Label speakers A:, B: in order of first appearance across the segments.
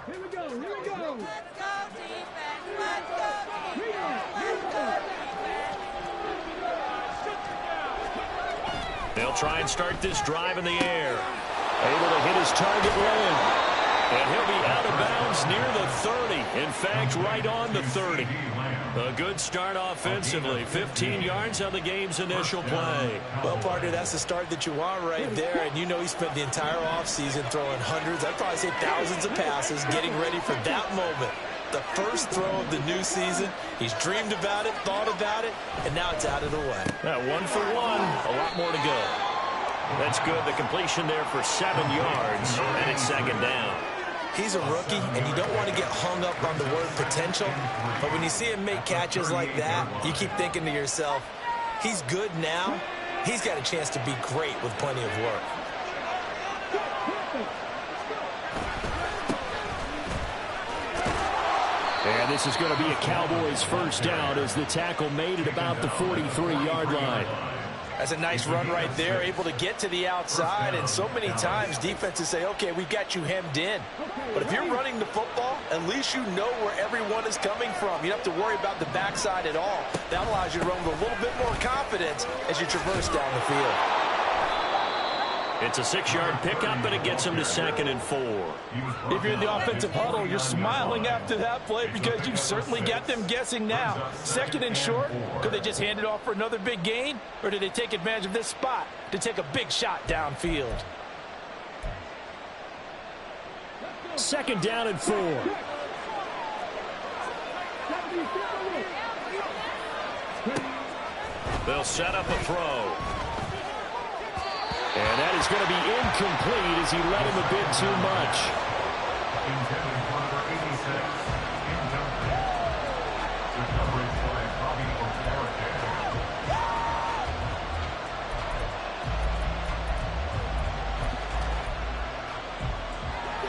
A: Here we go. Here we go.
B: Let's go, defense. Let's go, defense. Let's go, defense.
C: They'll try and start this drive in the air. Able to hit his target line. And he'll be out of bounds near the 30. In fact, right on the 30. A good start offensively. 15 yards on the game's initial play.
D: Well, partner, that's the start that you want right there. And you know he spent the entire offseason throwing hundreds, I'd probably say thousands of passes, getting ready for that moment. The first throw of the new season. He's dreamed about it, thought about it, and now it's out of the way.
C: Yeah, 1 for 1. A lot more to go. That's good. The completion there for 7 yards, and it's second down.
D: He's a rookie, and you don't want to get hung up on the word potential. But when you see him make catches like that, you keep thinking to yourself, he's good now. He's got a chance to be great with plenty of work.
C: And this is going to be a Cowboys first down as the tackle made at about the 43-yard line.
D: That's a nice run right there, able to get to the outside, and so many times defenses say, okay, we've got you hemmed in. But if you're running the football, at least you know where everyone is coming from. You don't have to worry about the backside at all. That allows you to run with a little bit more confidence as you traverse down the field.
C: It's a 6-yard pickup, and it gets him to 2nd and 4.
E: If you're in the offensive huddle, you're smiling after that play because you've certainly got them guessing now. 2nd and short, could they just hand it off for another big gain? Or did they take advantage of this spot to take a big shot downfield?
C: 2nd down and 4. They'll set up a throw. And that is going to be incomplete as he led him a bit too much.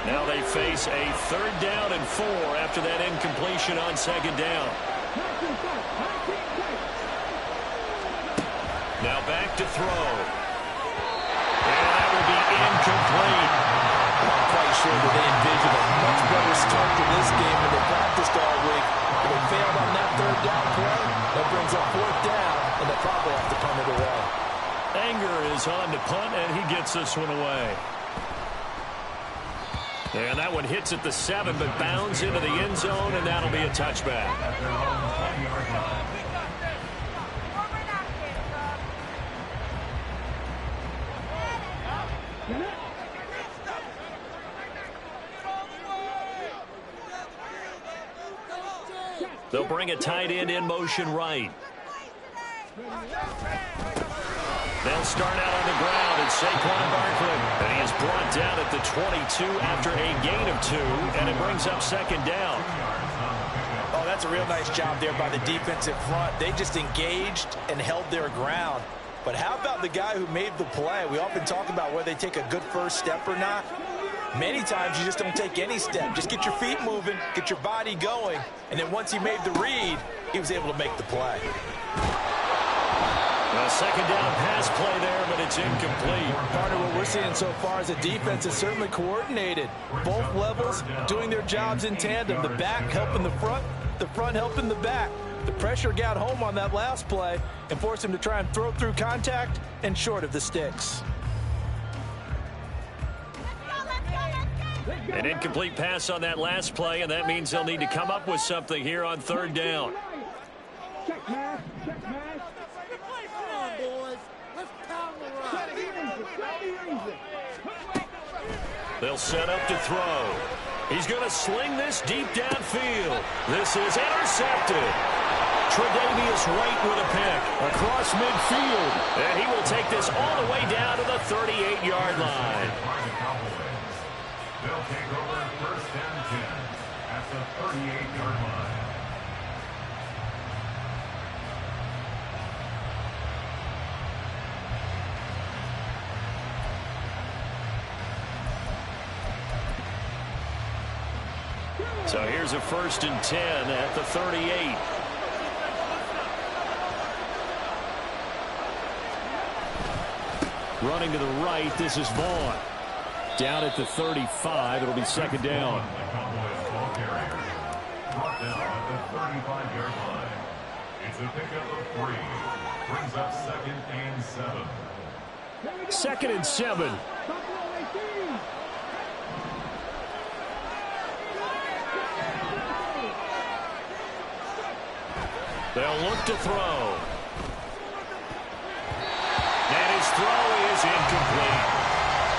C: Now they face a 3rd down and 4 after that incompletion on 2nd down. Now back to throw. Incomplete.
D: I'm quite sure that they envisioned a much better start to this game than they practiced all week. But they failed on that 3rd down play. That brings up 4th down, and they'll probably have to punt it away.
C: Anger is on to punt, and he gets this one away. And that one hits at the 7, but bounds into the end zone, and that'll be a touchback. They'll bring a tight end in motion right. They'll start out on the ground, and Saquon Barkley. And he is brought down at the 22 after a gain of 2, and it brings up 2nd down.
D: Oh, that's a real nice job there by the defensive front. They just engaged and held their ground. But how about the guy who made the play? We often talk about whether they take a good first step or not. Many times you just don't take any step. Just get your feet moving, get your body going, and then once he made the read, he was able to make the play.
C: A 2nd down pass play there, but it's incomplete.
E: Partner, what we're seeing so far is the defense is certainly coordinated. Both levels doing their jobs in tandem. The back helping the front helping the back. The pressure got home on that last play and forced him to try and throw through contact and short of the sticks.
C: An incomplete pass on that last play, and that means they'll need to come up with something here on 3rd down.
A: Check pass. Check pass.
B: Come on, boys. Let's pound the run.
C: They'll set up to throw. He's going to sling this deep downfield. This is intercepted. Tre'Davious White with a pick across midfield. And he will take this all the way down to the 38-yard line.
F: They'll take over 1st and 10 at the 38-yard line.
C: So here's a 1st and 10 at the 38. Running to the right, this is Vaughn. Down at the 35, it'll be 2nd down.
F: brought down at the 35-yard line. It's a pickup of 3. Brings up 2nd and 7.
C: 2nd and 7. They'll look to throw. And his throw is incomplete.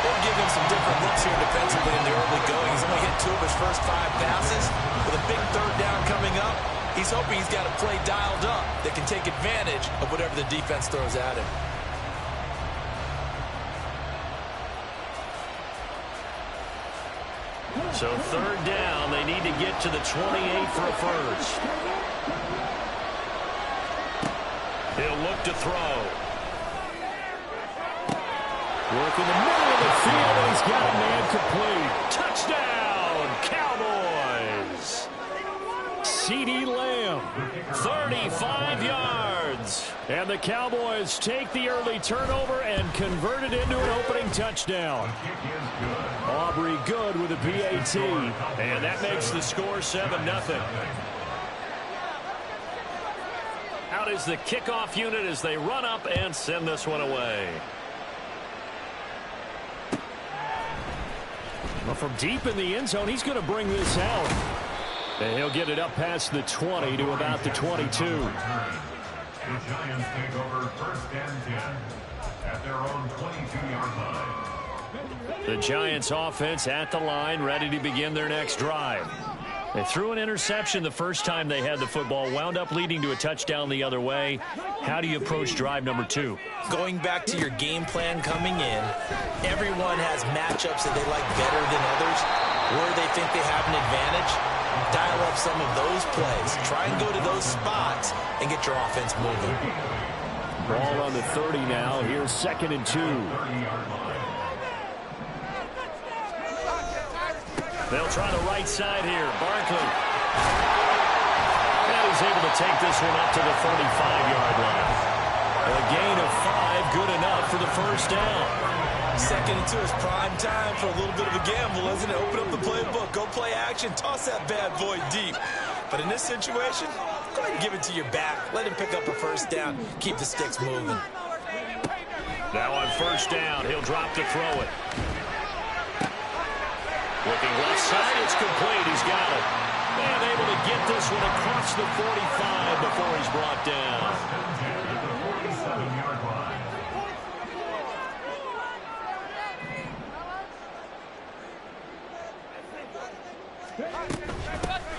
D: They'll give him some different looks here defensively in the early going. He's only hit 2 of his first 5 passes. With a big 3rd down coming up, he's hoping he's got a play dialed up that can take advantage of whatever the defense throws at him.
C: So 3rd down, they need to get to the 28 for a first. He'll look to throw. Work in the middle of the field, and he's got a man complete. Touchdown, Cowboys! CeeDee Lamb, 35 yards. And the Cowboys take the early turnover and convert it into an opening touchdown. Aubrey Good with a PAT. And that makes the score 7-0. Out is the kickoff unit as they run up and send this one away. Well, from deep in the end zone, he's going to bring this out. And he'll get it up past the 20 to about the 22.
F: The Giants take over 1st and 10 at their own 22-yard line.
C: The Giants offense at the line, ready to begin their next drive. They threw an interception the first time they had the football, wound up leading to a touchdown the other way. How do you approach drive number 2?
D: Going back to your game plan coming in, everyone has matchups that they like better than others, where they think they have an advantage. Dial up some of those plays. Try and go to those spots and get your offense moving.
C: Ball on the 30 now. Here's 2nd and 2. They'll try the right side here. Barkley. And he's able to take this one up to the 35-yard line. A gain of 5, good enough for the first down.
D: 2nd and 2 is prime time for a little bit of a gamble, isn't it? Open up the playbook, go play action, toss that bad boy deep. But in this situation, go ahead and give it to your back. Let him pick up a first down. Keep the sticks moving.
C: Now on 1st down, he'll drop to throw it. Looking left side, it's complete. He's got it. And able to get this one across the 45 before he's brought down.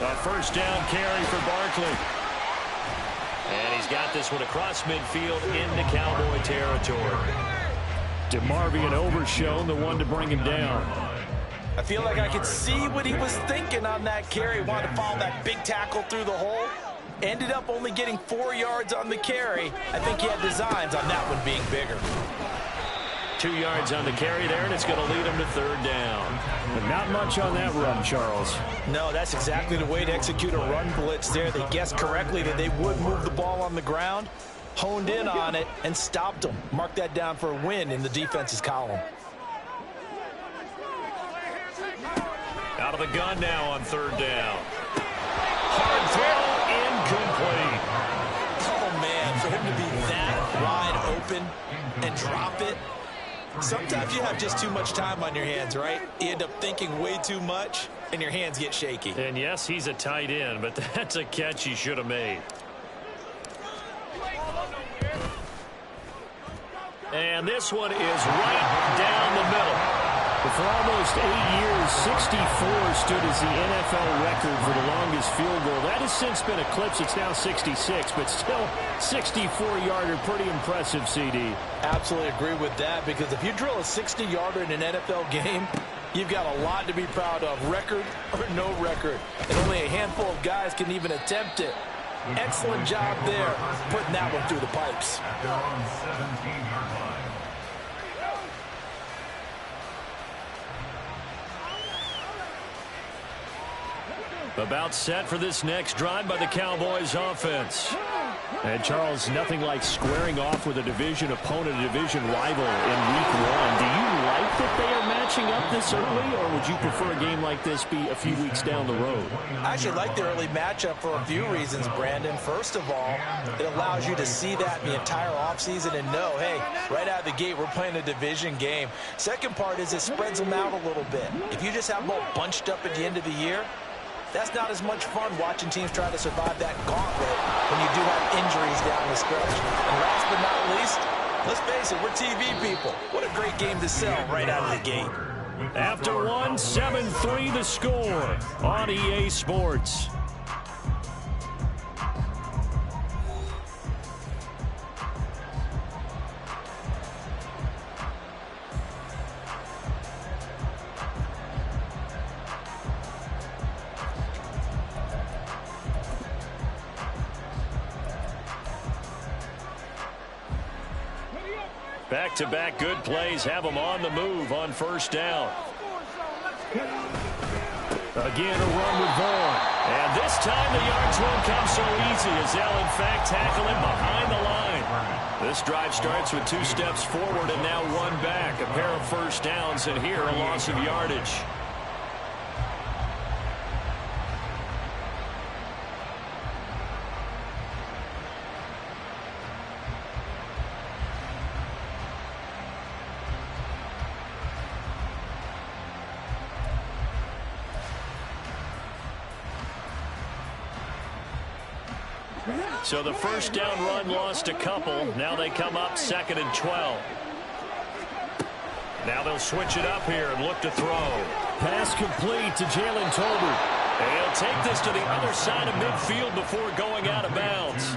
C: A 1st down carry for Barkley. And he's got this one across midfield into Cowboy territory. DeMarvion Overshown, the one to bring him down.
D: I feel like I could see what he was thinking on that carry. Wanted to follow that big tackle through the hole. Ended up only getting 4 yards on the carry. I think he had designs on that one being bigger.
C: 2 yards on the carry there, and it's going to lead him to 3rd down. But not much on that run, Charles.
D: No, that's exactly the way to execute a run blitz there. They guessed correctly that they would move the ball on the ground, honed in on it, and stopped them. Mark that down for a win in the defense's column.
C: Out of the gun now on 3rd down. Hard throw, incomplete.
D: Oh, man, for him to be that wide open and drop it. Sometimes you have just too much time on your hands, right? You end up thinking way too much, and your hands get shaky.
C: And yes, he's a tight end, but that's a catch he should have made. And this one is right down the middle. But for almost 8 years, 64 stood as the NFL record for the longest field goal. That has since been eclipsed. It's now 66, but still 64-yarder. Pretty impressive, CD.
D: Absolutely agree with that, because if you drill a 60-yarder in an NFL game, you've got a lot to be proud of, record or no record. And only a handful of guys can even attempt it. Excellent job there, putting that one through the pipes.
F: At their own 17-yard line.
C: About set for this next drive by the Cowboys offense. And Charles, nothing like squaring off with a division opponent, a division rival in week 1. Do you like that they are matching up this early, or would you prefer a game like this be a few weeks down the road?
D: I actually like the early matchup for a few reasons, Brandon. First of all, it allows you to see that in the entire offseason and know, hey, right out of the gate, we're playing a division game. Second part is it spreads them out a little bit. If you just have them all bunched up at the end of the year, that's not as much fun watching teams try to survive that gauntlet when you do have injuries down the stretch. And last but not least, let's face it, we're TV people. What a great game to sell right out of the gate.
C: After one, 7-3 the score on EA Sports. Back-to-back good plays have them on the move on first down. Again, a run with Vaughn. And this time the yards won't come so easy as they'll, in fact, tackle him behind the line. This drive starts with 2 steps forward and now 1 back. A pair of first downs, and here a loss of yardage. So the first down run lost a couple. Now they come up 2nd and 12. Now they'll switch it up here and look to throw. Pass complete to Jalen Tolbert. He'll take this to the other side of midfield before going out of bounds.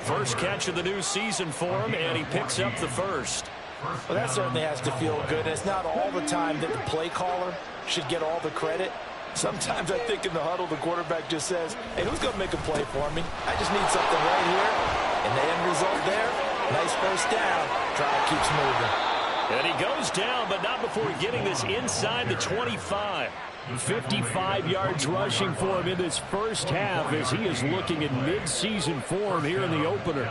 C: First catch of the new season for him, and he picks up the first.
D: Well, that certainly has to feel good. It's not all the time that the play caller should get all the credit. Sometimes I think in the huddle, the quarterback just says, hey, who's going to make a play for me? I just need something right here. And the end result there, nice first down. Drive keeps moving.
C: And he goes down, but not before getting this inside the 25. 55 yards rushing for him in this first half as he is looking in mid-season form here in the opener.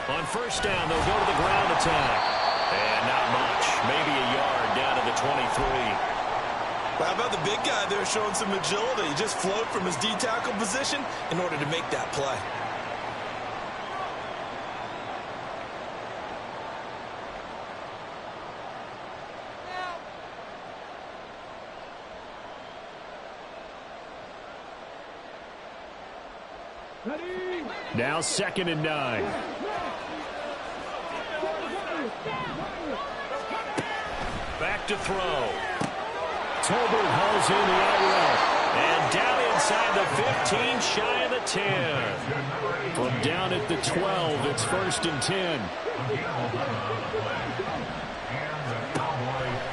C: On first down, they'll go to the ground attack. And not much. Maybe a yard down to the 23.
E: Well, how about the big guy there showing some agility? He just float from his D-tackle position in order to make that play.
C: Now 2nd and 9. Back to throw. Tolbert hauls in the outright. And down inside the 15, shy of the 10. From down at the 12, it's 1st and 10.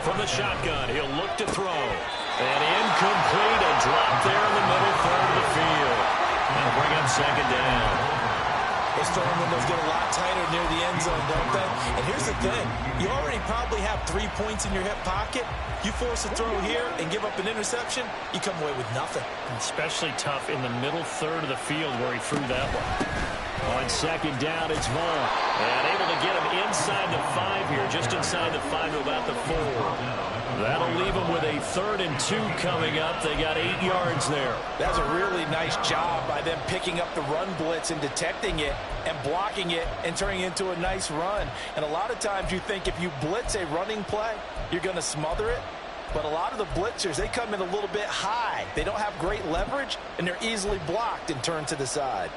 C: From the shotgun, he'll look to throw. And incomplete, a drop there in the middle third of the field. That'll bring up 2nd down.
D: Those throwing windows get a lot tighter near the end zone, don't they? And here's the thing. You already probably have 3 points in your hip pocket. You force a throw here and give up an interception, you come away with nothing.
C: Especially tough in the middle third of the field where he threw that one. On 2nd down, it's Vaughn. And able to get him inside the 5 here, just inside the 5 to about the 4. That'll leave them with a 3rd and 2 coming up. They got 8 yards there.
D: That's a really nice job by them picking up the run blitz and detecting it and blocking it and turning it into a nice run. And a lot of times you think if you blitz a running play, you're going to smother it. But a lot of the blitzers, they come in a little bit high. They don't have great leverage, and they're easily blocked and turned to the side.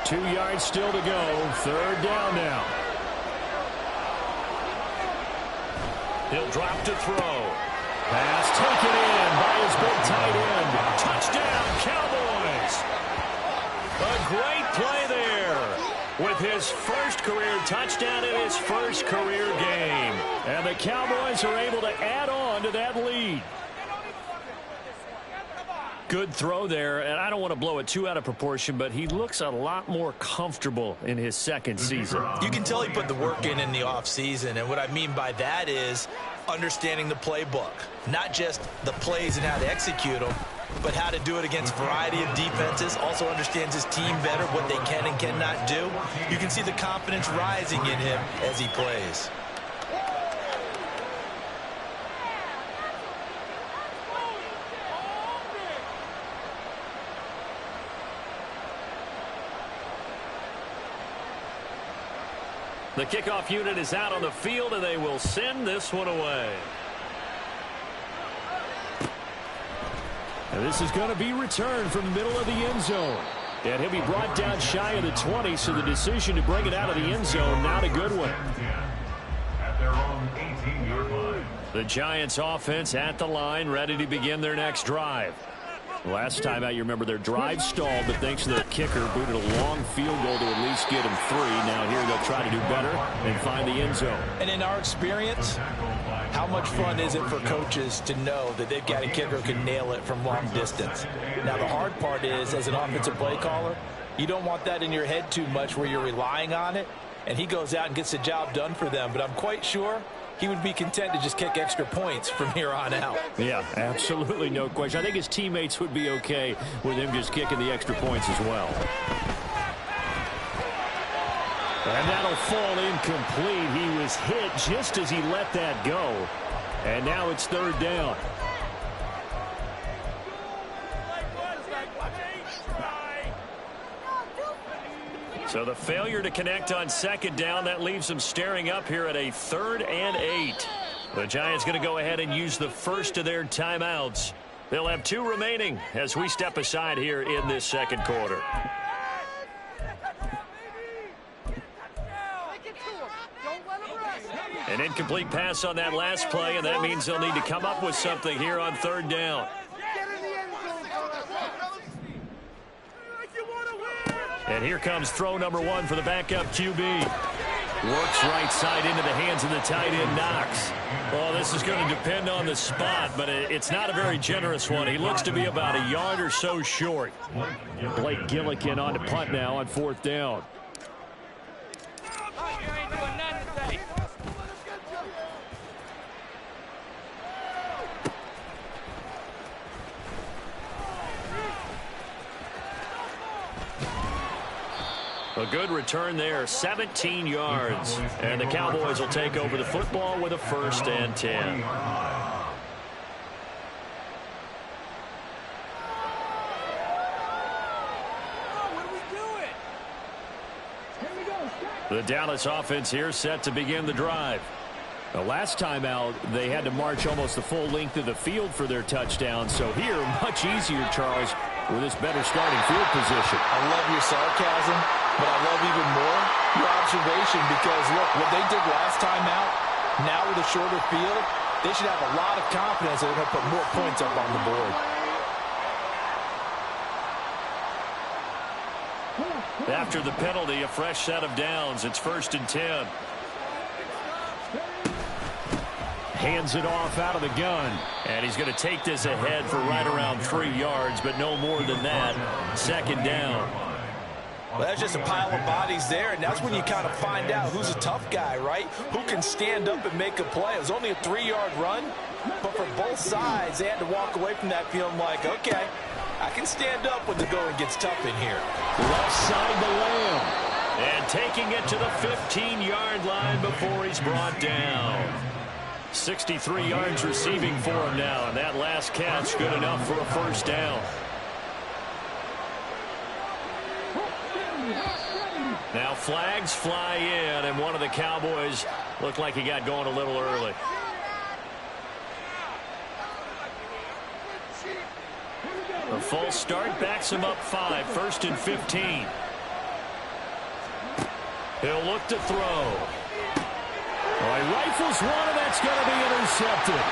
C: Two yards still to go. 3rd down now. He'll drop to throw. Pass taken in by his big tight end. Touchdown, Cowboys. A great play there with his first career touchdown in his first career game. And the Cowboys are able to add on to that lead. Good throw there, and I don't want to blow it too out of proportion, but he looks a lot more comfortable in his second season.
D: You can tell he put the work in the offseason, and what I mean by that is understanding the playbook. Not just the plays and how to execute them, but how to do it against a variety of defenses. Also understands his team better, what they can and cannot do. You can see the confidence rising in him as he plays.
C: The kickoff unit is out on the field, and they will send this one away. And this is going to be returned from the middle of the end zone. And he'll be brought down shy of the 20, so the decision to bring it out of the end zone, not a good one.
F: At their own 18-yard line.
C: The Giants offense at the line, ready to begin their next drive. Last time out, you remember their drive stalled, but thanks to the kicker, booted a long field goal to at least get him 3. Now here they'll try to do better and find the end zone.
E: And in our experience, how much fun is it for coaches to know that they've got a kicker who can nail it from long distance? Now, the hard part is, as an offensive play caller, you don't want that in your head too much where you're relying on it, and he goes out and gets the job done for them. But I'm quite sure he would be content to just kick extra points from here on out.
C: Yeah, absolutely no question. I think his teammates would be okay with him just kicking the extra points as well. And that'll fall incomplete. He was hit just as he let that go. And now it's third down. So the failure to connect on second down, that leaves them staring up here at a 3rd and 8. The Giants going to go ahead and use the first of their timeouts. They'll have 2 remaining as we step aside here in this second quarter. An incomplete pass on that last play, and that means they'll need to come up with something here on 3rd down. And here comes throw number 1 for the backup QB. Works right side into the hands of the tight end, Knox. Well, this is going to depend on the spot, but it's not a very generous one. He looks to be about a yard or so short. Blake Gillikin on to punt now on 4th down. A good return there, 17 yards. And the Cowboys will take over the football with a 1st and 10. The Dallas offense here set to begin the drive. The last time out, they had to march almost the full length of the field for their touchdown. So here, much easier, Charles, with this better starting field position.
E: I love your sarcasm, but I love even more your observation because, look, what they did last time out, now with a shorter field, they should have a lot of confidence that they're going to put more points up on the board.
C: After the penalty, a fresh set of downs. It's 1st and 10. Hands it off out of the gun. And he's going to take this ahead for right around 3 yards, but no more than that. 2nd down.
E: Well, that's just a pile of bodies there, and that's when you kind of find out who's a tough guy, right? Who can stand up and make a play. It was only a 3-yard run, but for both sides, they had to walk away from that feeling like, okay, I can stand up when the going gets tough in here.
C: Left side to Lamb. And taking it to the 15-yard line before he's brought down. 63 yards receiving for him now, and that last catch good enough for a 1st down. Now flags fly in, and one of the Cowboys looked like he got going a little early. A false start backs him up 5, 1st and 15. He'll look to throw. Well, he rifles one, and that's going to be intercepted.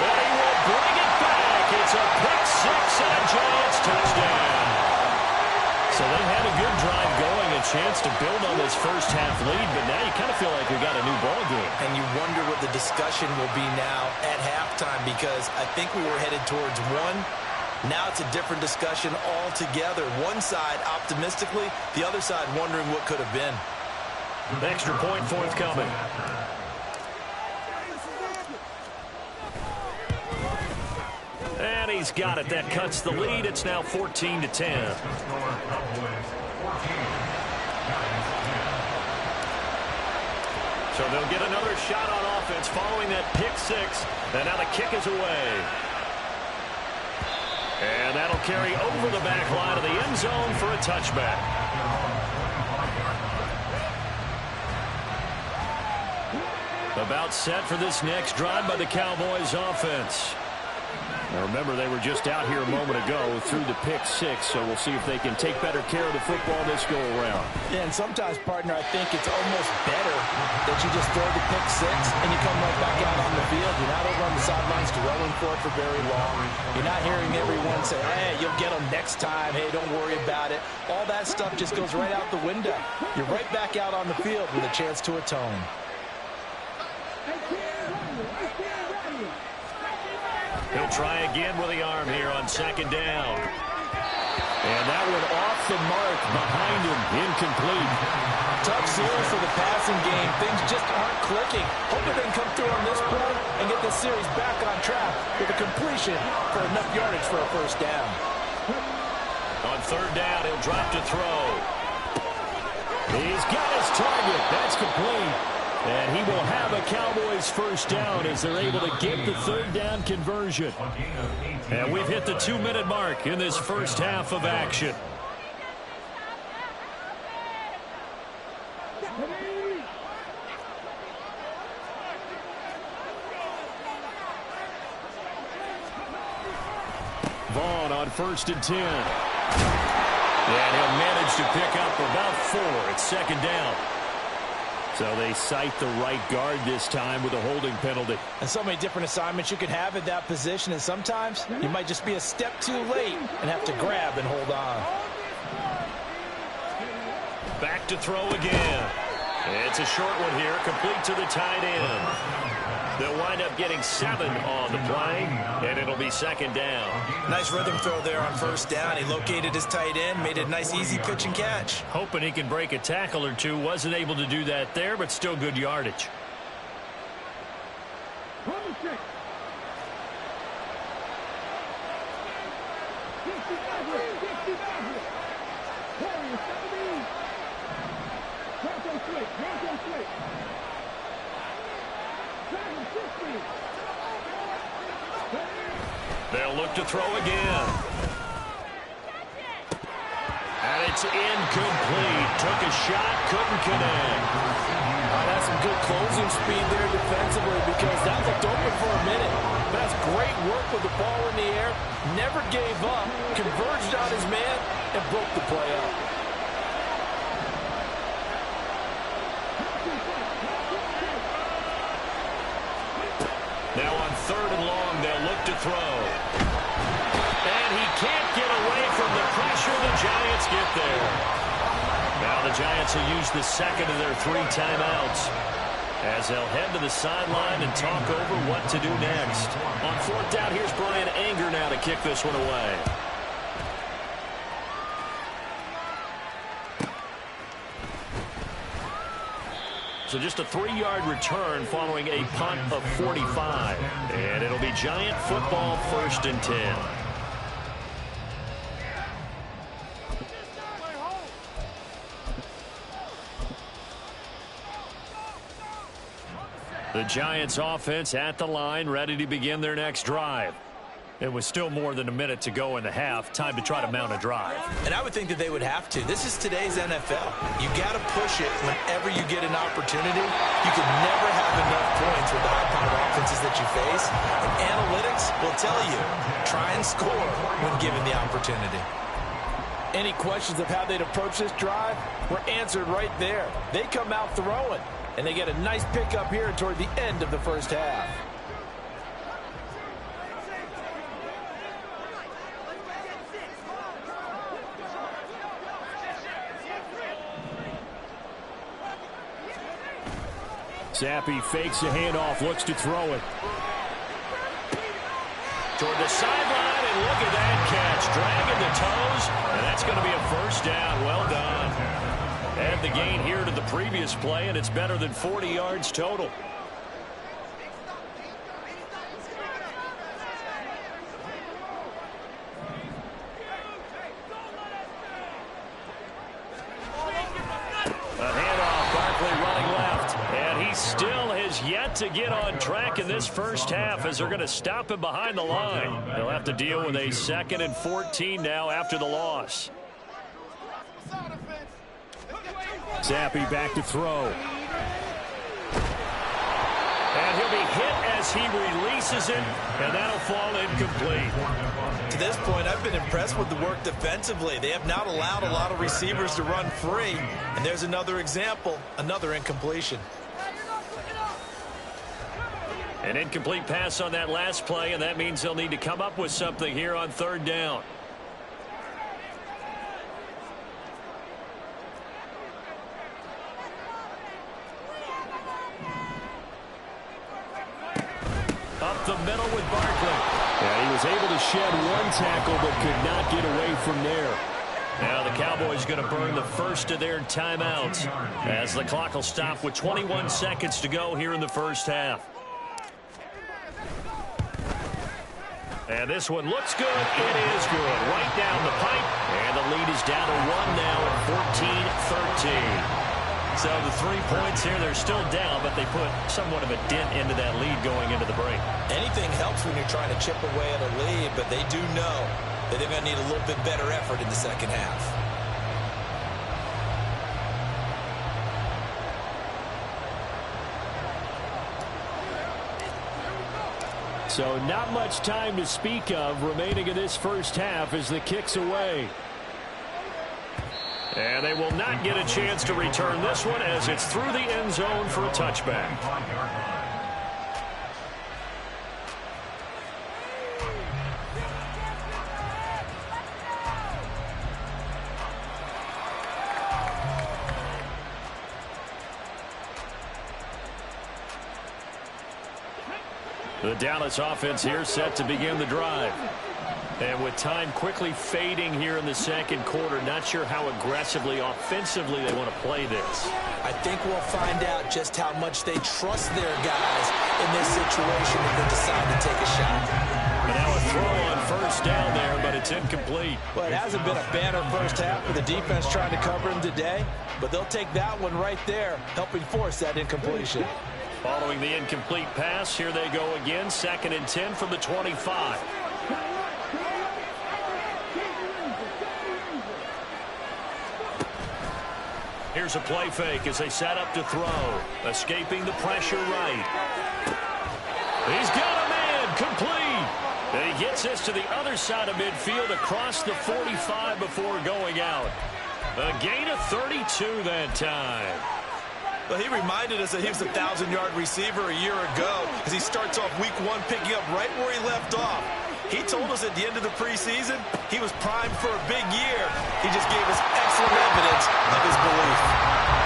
C: And he will bring it back. It's a pick 6 and a Giants touchdown. So they had a good drive going and chance to build on this first half lead, but now you kind of feel like we got a new ball game.
D: And you wonder what the discussion will be now at halftime, because I think we were headed towards one. Now it's a different discussion altogether. One side optimistically, the other side wondering what could have been.
C: Extra point forthcoming. And he's got it. That cuts the lead. It's now 14-10. So they'll get another shot on offense following that pick six. And now the kick is away. And that'll carry over the back line of the end zone for a touchback. About set for this next drive by the Cowboys offense. Now remember, they were just out here a moment ago through the pick six, so we'll see if they can take better care of the football this go around.
E: Yeah, and sometimes, partner, I think it's almost better that you just throw the pick six and you come right back out on the field. You're not over on the sidelines dwelling for it for very long. You're not hearing everyone say, hey, you'll get them next time. Hey, don't worry about it. All that stuff just goes right out the window. You're right back out on the field with a chance to atone.
C: He'll try again with the arm here on second down. And that one off the mark behind him, incomplete.
E: Tough series for the passing game. Things just aren't clicking. Hope they can come through on this play and get this series back on track with a completion for enough yardage for a first down.
C: On third down, he'll drop to throw. He's got his target. That's complete. And he will have a Cowboys first down as they're able to get the third down conversion. And we've hit the 2-minute mark in this first half of action. Vaughn on 1st and 10. And he'll manage to pick up about 4. It's second down. So they cite the right guard this time with a holding penalty.
E: And so many different assignments you can have at that position, and sometimes you might just be a step too late and have to grab and hold on.
C: Back to throw again. It's a short one here, complete to the tight end. They'll wind up getting 7 on the play, and it'll be second down.
D: Nice rhythm throw there on first down. He located his tight end, made it a nice, easy pitch and catch.
C: Hoping he can break a tackle or two. Wasn't able to do that there, but still good yardage. They'll look to throw again. And it's incomplete. Took a shot, couldn't connect.
E: That's some good closing speed there defensively, because that looked open for a minute. That's great work with the ball in the air. Never gave up, converged on his man, and broke the play up.
C: Now on 3rd and long, they'll look to throw. And he can't get away from the pressure. The Giants get there. Now the Giants will use the second of their 3 timeouts as they'll head to the sideline and talk over what to do next. On 4th down, here's Brian Anger now to kick this one away. So just a 3-yard return following a punt of 45. And it'll be Giant football 1st and 10. The Giants offense at the line, ready to begin their next drive. It was still more than a minute to go in the half. Time to try to mount a drive.
D: And I would think that they would have to. This is today's NFL. You got to push it whenever you get an opportunity. You can never have enough points with the high-powered offenses that you face. And analytics will tell you, try and score when given the opportunity.
E: Any questions of how they'd approach this drive were answered right there. They come out throwing, and they get a nice pickup here toward the end of the first half.
C: Zappi fakes a handoff, looks to throw it. Toward the sideline, and look at that catch. Dragging the toes, and that's going to be a first down. Well done. Add the gain here to the previous play, and it's better than 40 yards total. Yet to get on track in this first half as they're going to stop him behind the line. They'll have to deal with a 2nd and 14 now after the loss. Zappi back to throw. And he'll be hit as he releases it, and that'll fall incomplete.
D: To this point, I've been impressed with the work defensively. They have not allowed a lot of receivers to run free. And there's another example, another incompletion.
C: An incomplete pass on that last play, and that means they'll need to come up with something here on 3rd down. Up the middle with Barkley. Yeah, he was able to shed one tackle but could not get away from there. Now the Cowboys going to burn the first of their timeouts as the clock will stop with 21 seconds to go here in the first half. And this one looks good. It is good. Right down the pipe. And the lead is down to 1 now at 14-13. So the 3 points here, they're still down, but they put somewhat of a dent into that lead going into the break.
D: Anything helps when you're trying to chip away at a lead, but they do know that they're going to need a little bit better effort in the second half.
C: So not much time to speak of remaining in this first half as the kick's away. And they will not get a chance to return this one as it's through the end zone for a touchback. The Dallas offense here set to begin the drive. And with time quickly fading here in the second quarter, not sure how aggressively, offensively they want to play this.
D: I think we'll find out just how much they trust their guys in this situation if they decide to take a shot.
C: And now a throw on first down there, but it's incomplete.
D: Well, it hasn't been a banner first half for the defense trying to cover him today, but they'll take that one right there, helping force that incompletion.
C: Following the incomplete pass, here they go again, 2nd and 10 from the 25. Here's a play fake as they set up to throw. Escaping the pressure right. He's got a man, complete. And he gets this to the other side of midfield across the 45 before going out. A gain of 32 that time.
D: Well, he reminded us that he was a 1,000-yard receiver a year ago as he starts off week 1 picking up right where he left off. He told us at the end of the preseason he was primed for a big year. He just gave us excellent evidence of his belief.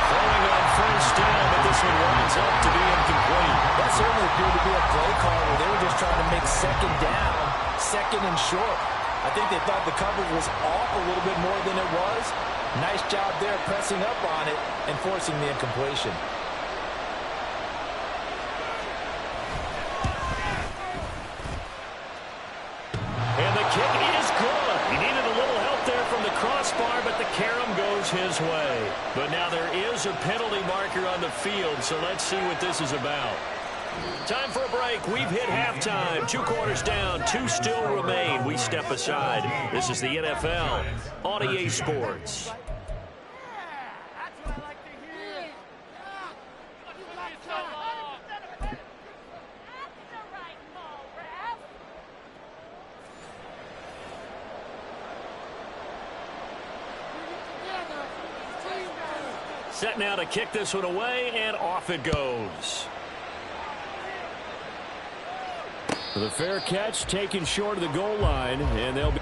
C: Throwing on first down, but this one winds up to be incomplete.
E: That certainly appeared to be a play call where they were just trying to make 2nd down, 2nd and short. I think they thought the coverage was off a little bit more than it was. Nice job there pressing up on it and forcing the incompletion.
C: And the kick is good. He needed a little help there from the crossbar, but the carom goes his way. But now there is a penalty marker on the field, so let's see what this is about. Time for a break. We've hit halftime. 2 quarters down. 2 still remain. We step aside. This is the NFL on EA Sports. Set now to kick this one away, and off it goes. The fair catch taken short of the goal line, and they'll be...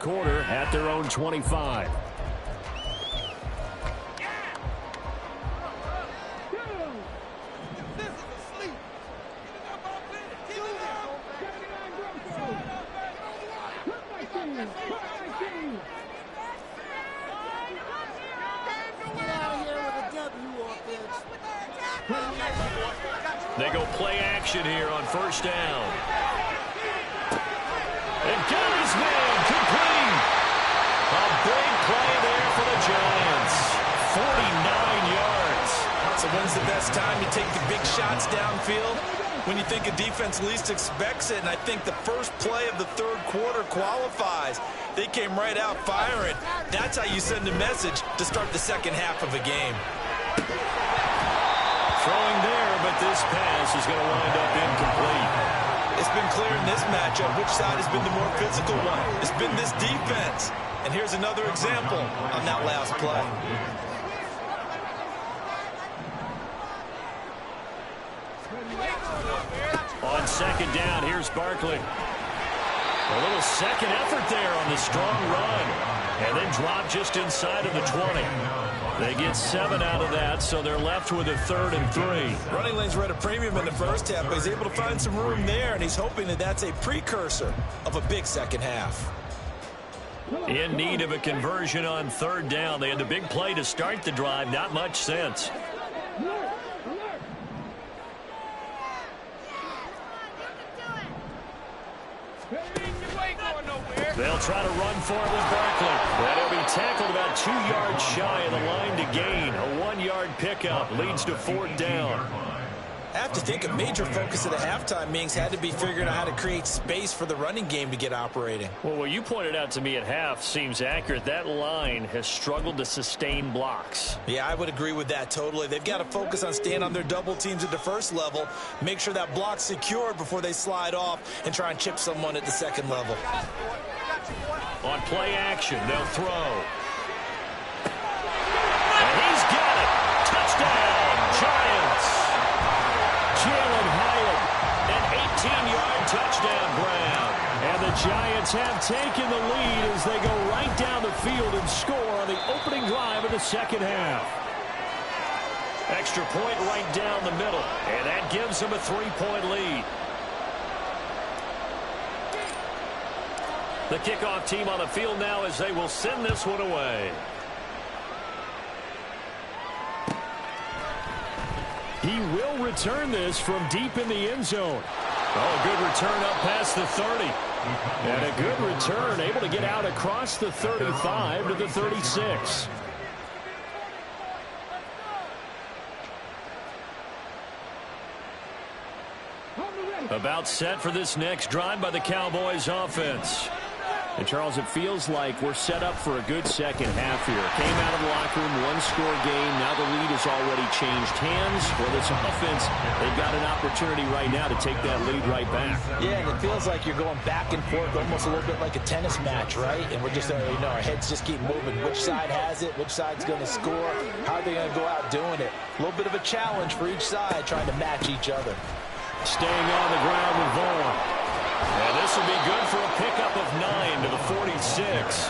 C: quarter at their own 25. They go play action here on first down. And got his man complete. A big play there for the Giants. 49 yards.
E: So when's the best time to take the big shots downfield? When you think a defense least expects it, and I think the first play of the third quarter qualifies. They came right out firing. That's how you send a message to start the second half of a game.
C: Throwing there, but this pass is going to wind up incomplete.
E: It's been clear in this matchup which side has been the more physical one. It's been this defense. And here's another example on that last play.
C: On second down, here's Barkley. A little second effort there on the strong run. And then drop just inside of the 20. They get 7 out of that, so they're left with a 3rd and 3.
E: Running lanes were at a premium in the first half, but he's able to find some room there, and he's hoping that that's a precursor of a big second half.
C: In need of a conversion on 3rd down. They had the big play to start the drive. Not much sense. They'll try to run for it with Barkley. And he'll be tackled about 2 yards shy of the line to gain. A 1-yard pickup leads to 4th down.
E: I have to think a major focus of the halftime meetings had to be figuring out how to create space for the running game to get operating.
C: Well, what you pointed out to me at half seems accurate. That line has struggled to sustain blocks.
E: Yeah, I would agree with that totally. They've got to focus on staying on their double teams at the first level, make sure that block's secured before they slide off and try and chip someone at the second level.
C: On play action, they'll throw. And he's got it. Touchdown, Giants. Jalen Hyatt, an 18-yard touchdown grab. And the Giants have taken the lead as they go right down the field and score on the opening drive of the second half. Extra point right down the middle, and that gives them a 3-point lead. The kickoff team on the field now as they will send this one away. He will return this from deep in the end zone. Oh, a good return up past the 30. And a good return, able to get out across the 35 to the 36. About set for this next drive by the Cowboys offense. And, Charles, it feels like we're set up for a good second half here. Came out of the locker room, one-score game. Now the lead has already changed hands. For this offense, they've got an opportunity right now to take that lead right back.
E: Yeah, and it feels like you're going back and forth, almost a little bit like a tennis match, right? And we're just, our heads just keep moving. Which side has it? Which side's going to score? How are they going to go out doing it? A little bit of a challenge for each side, trying to match each other.
C: Staying on the ground with Vaughn. And this will be good for a pickup of 9 to the 46.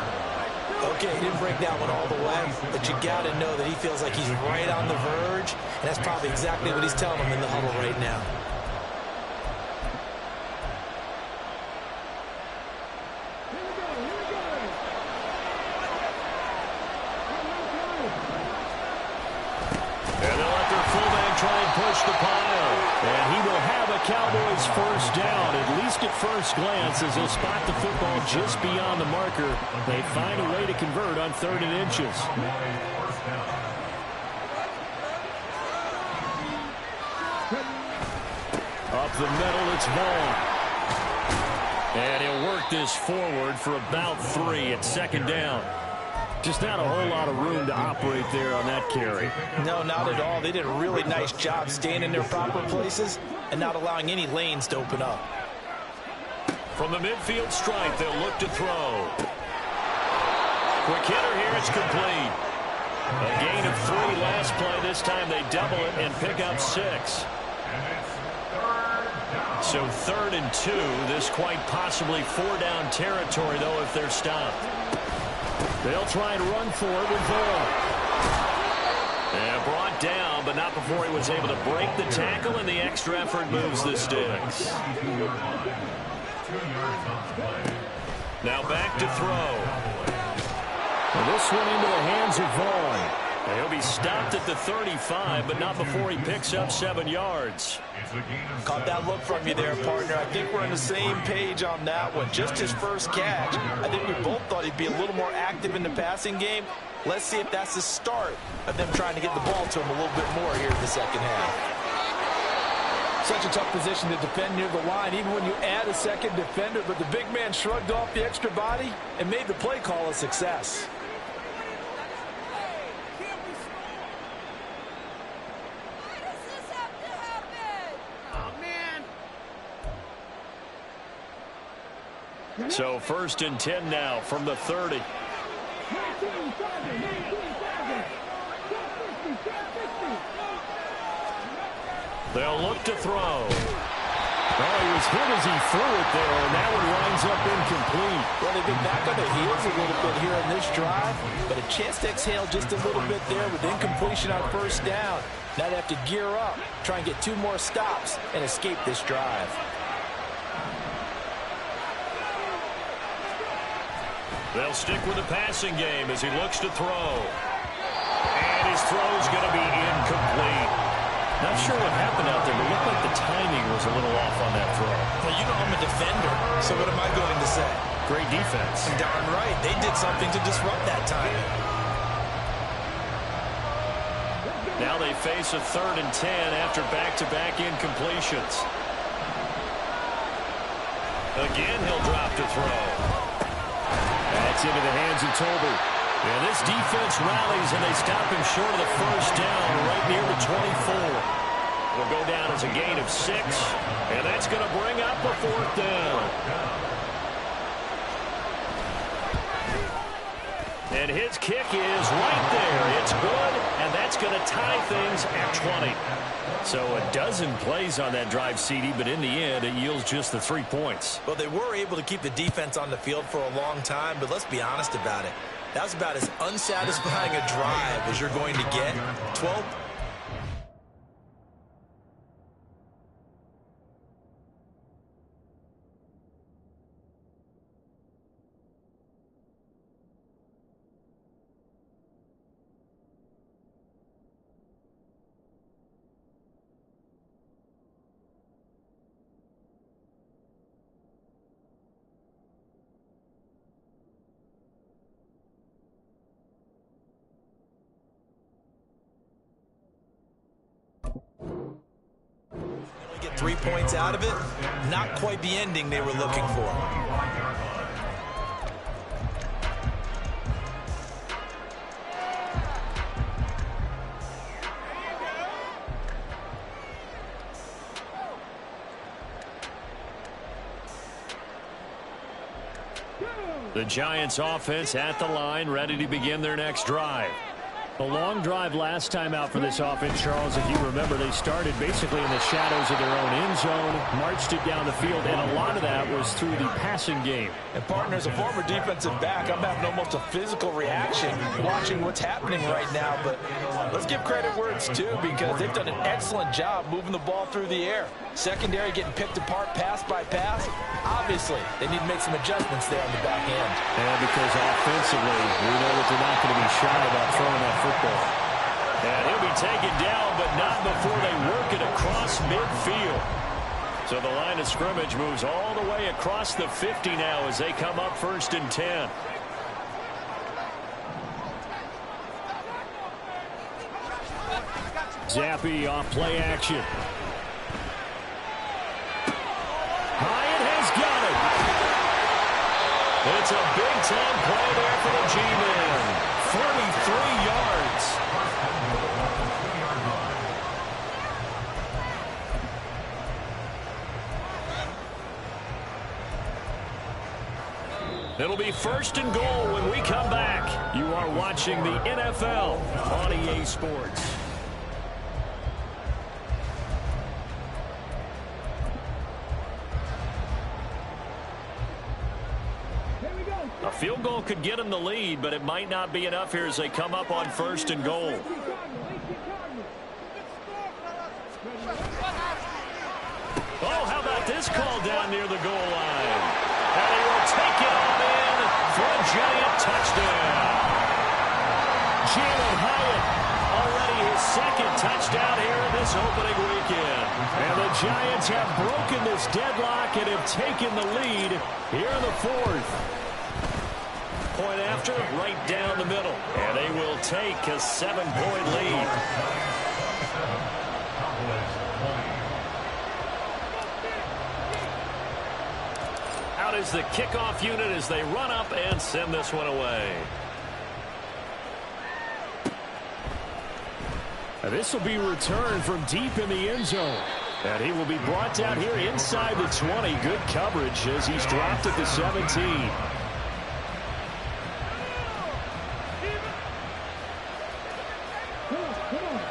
E: Okay, he didn't break that one all the way, but you got to know that he feels like he's right on the verge, and that's probably exactly what he's telling them in the huddle right now.
C: And they'll let their fullback try and push the pile. And he will have a Cowboys first down, at least at first glance, as they'll spot the football just beyond the marker. They find a way to convert on 3rd and inches. Up the middle, it's Vaughn. And he'll work this forward for about 3 at 2nd down. Just not a whole lot of room to operate there on that carry.
E: No, not at all. They did a really nice job staying in their proper places and not allowing any lanes to open up.
C: From the midfield stripe, they'll look to throw. Quick hitter here, it's complete. A gain of 3 last play. This time they double it and pick up 6. So 3rd and 2. This quite possibly 4-down territory, though, if they're stopped. They'll try and run for it with Vaughn. And brought down, but not before he was able to break the tackle, and the extra effort moves the sticks. Now back to throw. And this one into the hands of Vaughn. And he'll be stopped at the 35, but not before he picks up 7 yards.
D: Caught that look from you there, partner. I think we're on the same page on that one. Just his first catch. I think we both thought he'd be a little more active in the passing game. Let's see if that's the start of them trying to get the ball to him a little bit more here in the second half.
E: Such a tough position to defend near the line, even when you add a second defender, but the big man shrugged off the extra body and made the play call a success.
C: So 1st and 10 now from the 30. They'll look to throw. Oh, he was hit as he threw it there, and that one winds up incomplete.
D: Well, they've been back on their heels a little bit here in this drive, but a chance to exhale just a little bit there with incompletion on 1st down. Now they have to gear up, try and get 2 more stops, and escape this drive.
C: They'll stick with the passing game as he looks to throw. And his throw's going to be incomplete. Not sure what happened out there, but it looked like the timing was a little off on that throw.
D: Well, you know I'm a defender, so what am I going to say?
C: Great defense.
D: Darn right. They did something to disrupt that timing.
C: Now they face a 3rd and 10 after back-to-back incompletions. Again, he'll drop to throw. That's into the hands of Tolbert. And this defense rallies, and they stop him short of the 1st down right near the 24. It'll go down as a gain of 6, and that's going to bring up a 4th down. And his kick is right there. It's good, and that's going to tie things at 20. So a dozen plays on that drive, CD, but in the end, it yields just the 3 points.
D: Well, they were able to keep the defense on the field for a long time, but let's be honest about it. That was about as unsatisfying a drive as you're going to get. 12. Get 3 points out of it. Not quite the ending they were looking for.
C: The Giants offense at the line, ready to begin their next drive. A long drive last time out for this offense, Charles. If you remember, they started basically in the shadows of their own end zone, marched it down the field, and a lot of that was through the passing game.
D: And, partner, as a former defensive back, I'm having almost a physical reaction watching what's happening right now. But let's give credit where it's due, because they've done an excellent job moving the ball through the air. Secondary getting picked apart pass by pass. Obviously, they need to make some adjustments there on the back end.
C: And because offensively, we know that they're not going to be shy about throwing that football. And he'll be taken down, but not before they work it across midfield. So the line of scrimmage moves all the way across the 50 now as they come up 1st and 10. Zappi off play action. Hyatt has got it. It's a big-time play there for the G-Men. 43 yards. It'll be 1st and goal when we come back. You are watching the NFL on EA Sports. Field goal could get them the lead, but it might not be enough here as they come up on 1st and goal. Oh, how about this call down near the goal line? And he will take it on in for a giant touchdown. Jalen Hyatt, already his 2nd touchdown here in this opening weekend. And the Giants have broken this deadlock and have taken the lead here in the 4th. Point after, right down the middle. And they will take a 7-point lead. Out is the kickoff unit as they run up and send this one away. And this will be returned from deep in the end zone. And he will be brought down here inside the 20. Good coverage as he's dropped at the 17.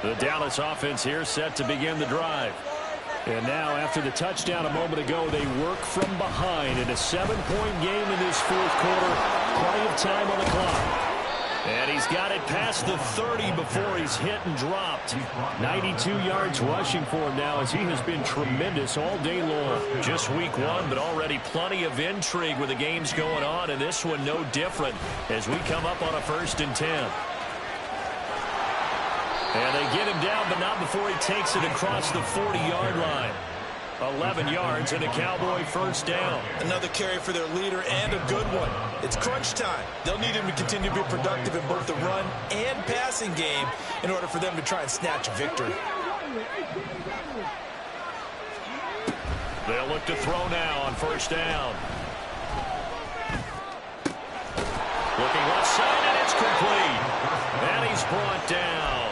C: The Dallas offense here set to begin the drive. And now after the touchdown a moment ago, they work from behind in a 7-point game in this 4th quarter. Plenty of time on the clock. And he's got it past the 30 before he's hit and dropped. 92 yards rushing for him now as he has been tremendous all day long. Just week 1, but already plenty of intrigue with the games going on, and this one no different as we come up on a 1st and 10. And they get him down, but not before he takes it across the 40-yard line. 11 yards and a Cowboy 1st down.
D: Another carry for their leader and a good one. It's crunch time. They'll need him to continue to be productive in both the run and passing game in order for them to try and snatch a victory.
C: They'll look to throw now on 1st down. Looking left side, and it's complete. And he's brought down.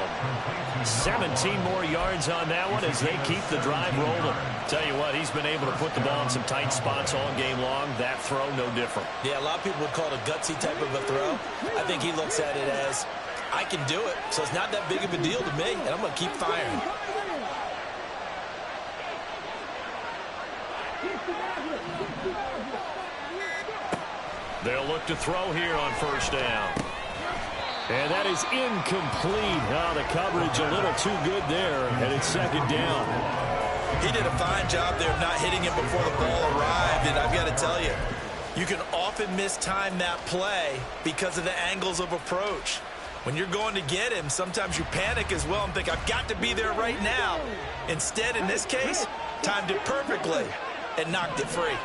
C: 17 more yards on that one as they keep the drive rolling. Tell you what, he's been able to put the ball in some tight spots all game long. That throw, no different.
D: Yeah, a lot of people would call it a gutsy type of a throw. I think he looks at it as, I can do it, so it's not that big of a deal to me, and I'm going to keep firing.
C: They'll look to throw here on 1st down. And that is incomplete. Oh, the coverage a little too good there, and it's 2nd down.
D: He did a fine job there of not hitting it before the ball arrived, and I've got to tell you, you can often mistime that play because of the angles of approach. When you're going to get him, sometimes you panic as well and think, I've got to be there right now. Instead, in this case, timed it perfectly and knocked it free.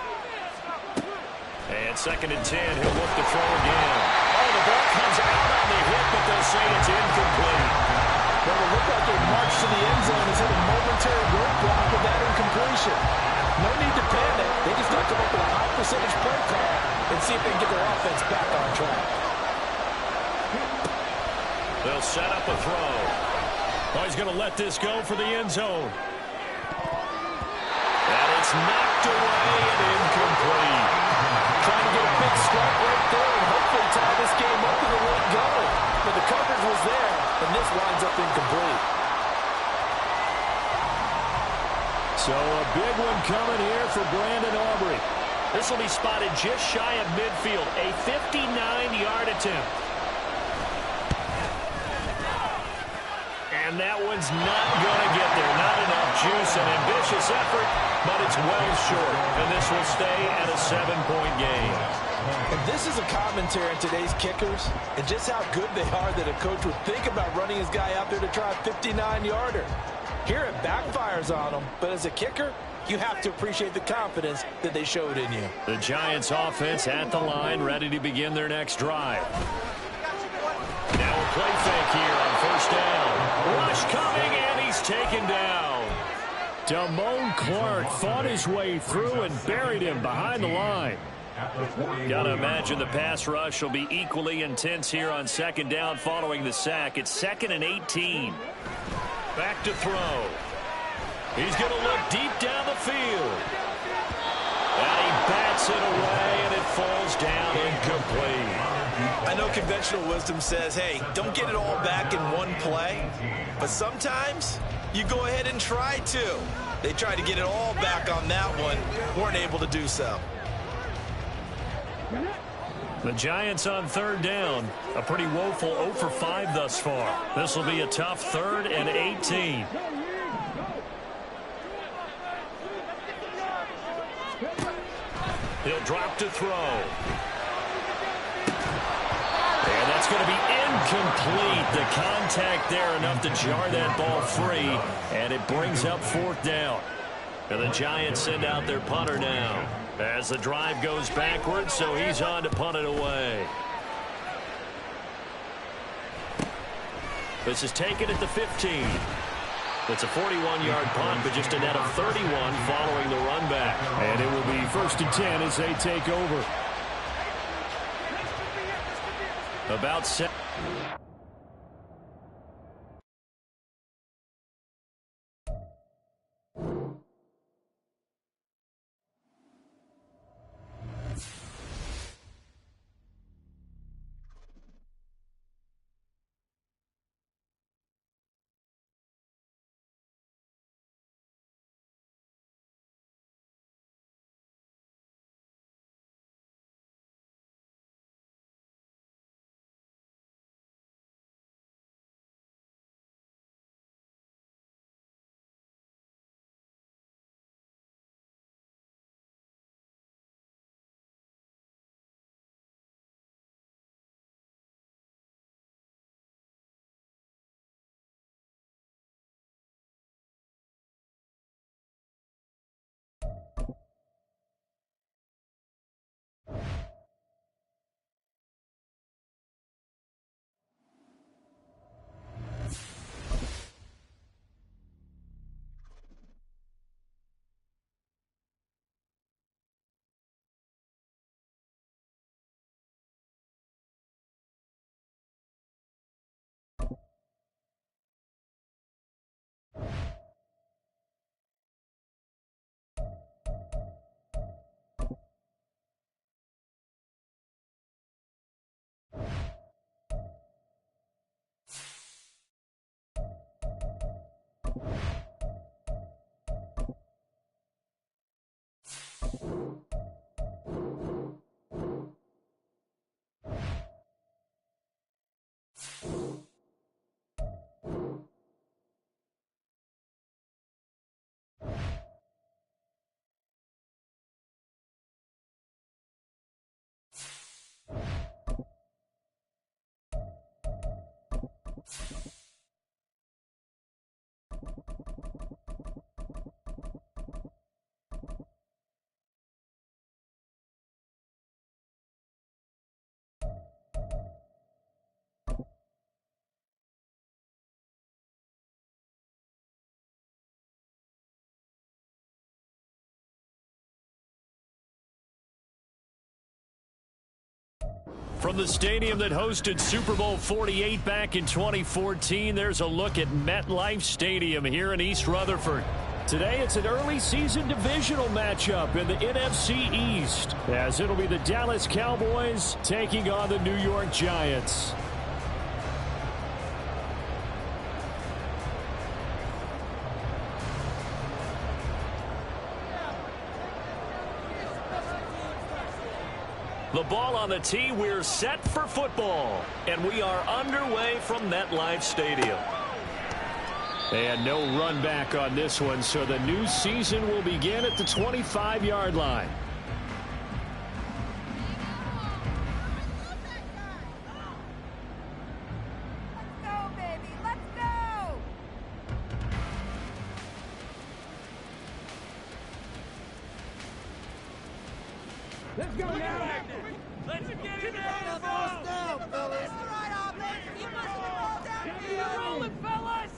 C: And 2nd and 10, he'll look to throw again. Oh, the ball comes out on the hit, but they'll say it's incomplete.
E: Well, it looked like a march to the end zone has hit a momentary roadblock with that incompletion. No need to panic. They just have to come up with a high percentage play call and see if they can get their offense back on track.
C: They'll set up a throw. Oh, he's going to let this go for the end zone. And it's knocked away and incomplete.
E: Trying to get a big strike right there and hopefully tie this game up with a late goal. But the coverage was there, and this winds up incomplete.
C: So a big one coming here for Brandon Aubrey. This will be spotted just shy of midfield. A 59-yard attempt. And that one's not going to get there. Not enough juice. An ambitious effort, but it's well short. And this will stay at a 7-point game.
E: And this is a commentary on today's kickers and just how good they are that a coach would think about running his guy out there to try a 59-yarder. Here it backfires on him, but as a kicker, you have to appreciate the confidence that they showed in you.
C: The Giants offense at the line, ready to begin their next drive. Now a play fake here on 1st down. Rush coming, and he's taken down. Damone Clark fought his way through and buried him behind the line. Got to imagine the pass rush will be equally intense here on 2nd down following the sack. It's 2nd and 18. Back to throw. He's going to look deep down the field. And he bats it away, and it falls down incomplete.
D: I know conventional wisdom says, hey, don't get it all back in one play. But sometimes you go ahead and try to. They tried to get it all back on that one. Weren't able to do so.
C: The Giants on third down. A pretty woeful 0 for 5 thus far. This will be a tough 3rd and 18. He'll drop to throw. And that's going to be incomplete. The contact there enough to jar that ball free. And it brings up 4th down. And the Giants send out their punter now as the drive goes backwards, so he's on to punt it away. This is taken at the 15. It's a 41-yard punt, but just a net of 31 following the run back.
G: And it will be 1st and 10 as they take over.
C: About 7. From the stadium that hosted Super Bowl 48 back in 2014, there's a look at MetLife Stadium here in East Rutherford. Today, it's an early season divisional matchup in the NFC East, as it'll be the Dallas Cowboys taking on the New York Giants. The ball on the tee. We're set for football. And we are underway from MetLife Stadium. And no run back on this one, so the new season will begin at the 25-yard line.
A: Let's go now.
B: Let's get it down, fellas. All right, offense. Keep us the ball downfield. Keep rolling, fellas.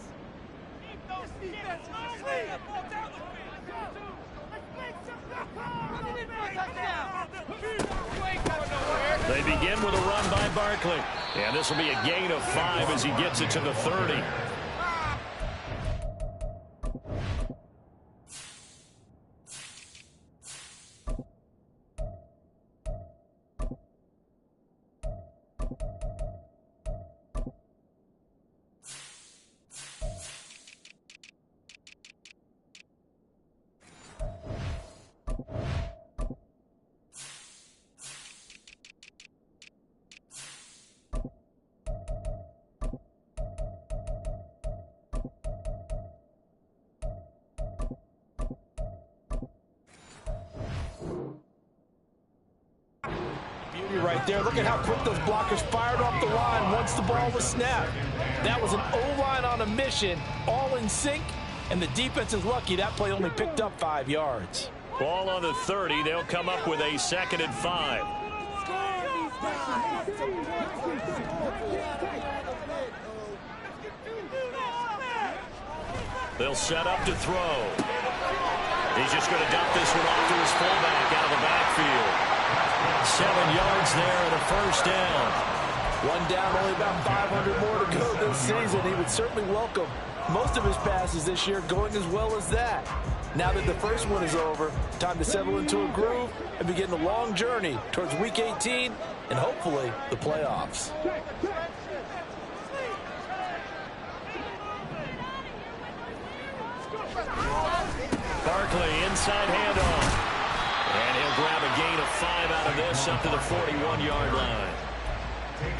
B: Keep those defenses asleep. Ball down the field. Let's make some running in for a touchdown. You ain't going nowhere.
C: They begin with a run by Barkley. And this will be a gain of 5 as he gets it to the 30.
E: right there. Look at how quick those blockers fired off the line once the ball was snapped. That was an O-line on a mission, all in sync, and the defense is lucky that play only picked up 5 yards.
C: Ball on the 30. They'll come up with a 2nd and 5. They'll set up to throw. He's just going to dump this one off to his fullback out of the backfield. 7 yards there and a first down.
E: One down, only about 500 more to go this season. He would certainly welcome most of his passes this year going as well as that. Now that the first one is over, time to settle into a groove and begin the long journey towards Week 18 and hopefully the playoffs.
C: Barkley, inside handoff. And he'll grab a gain of 5 out of this up to the 41-yard line.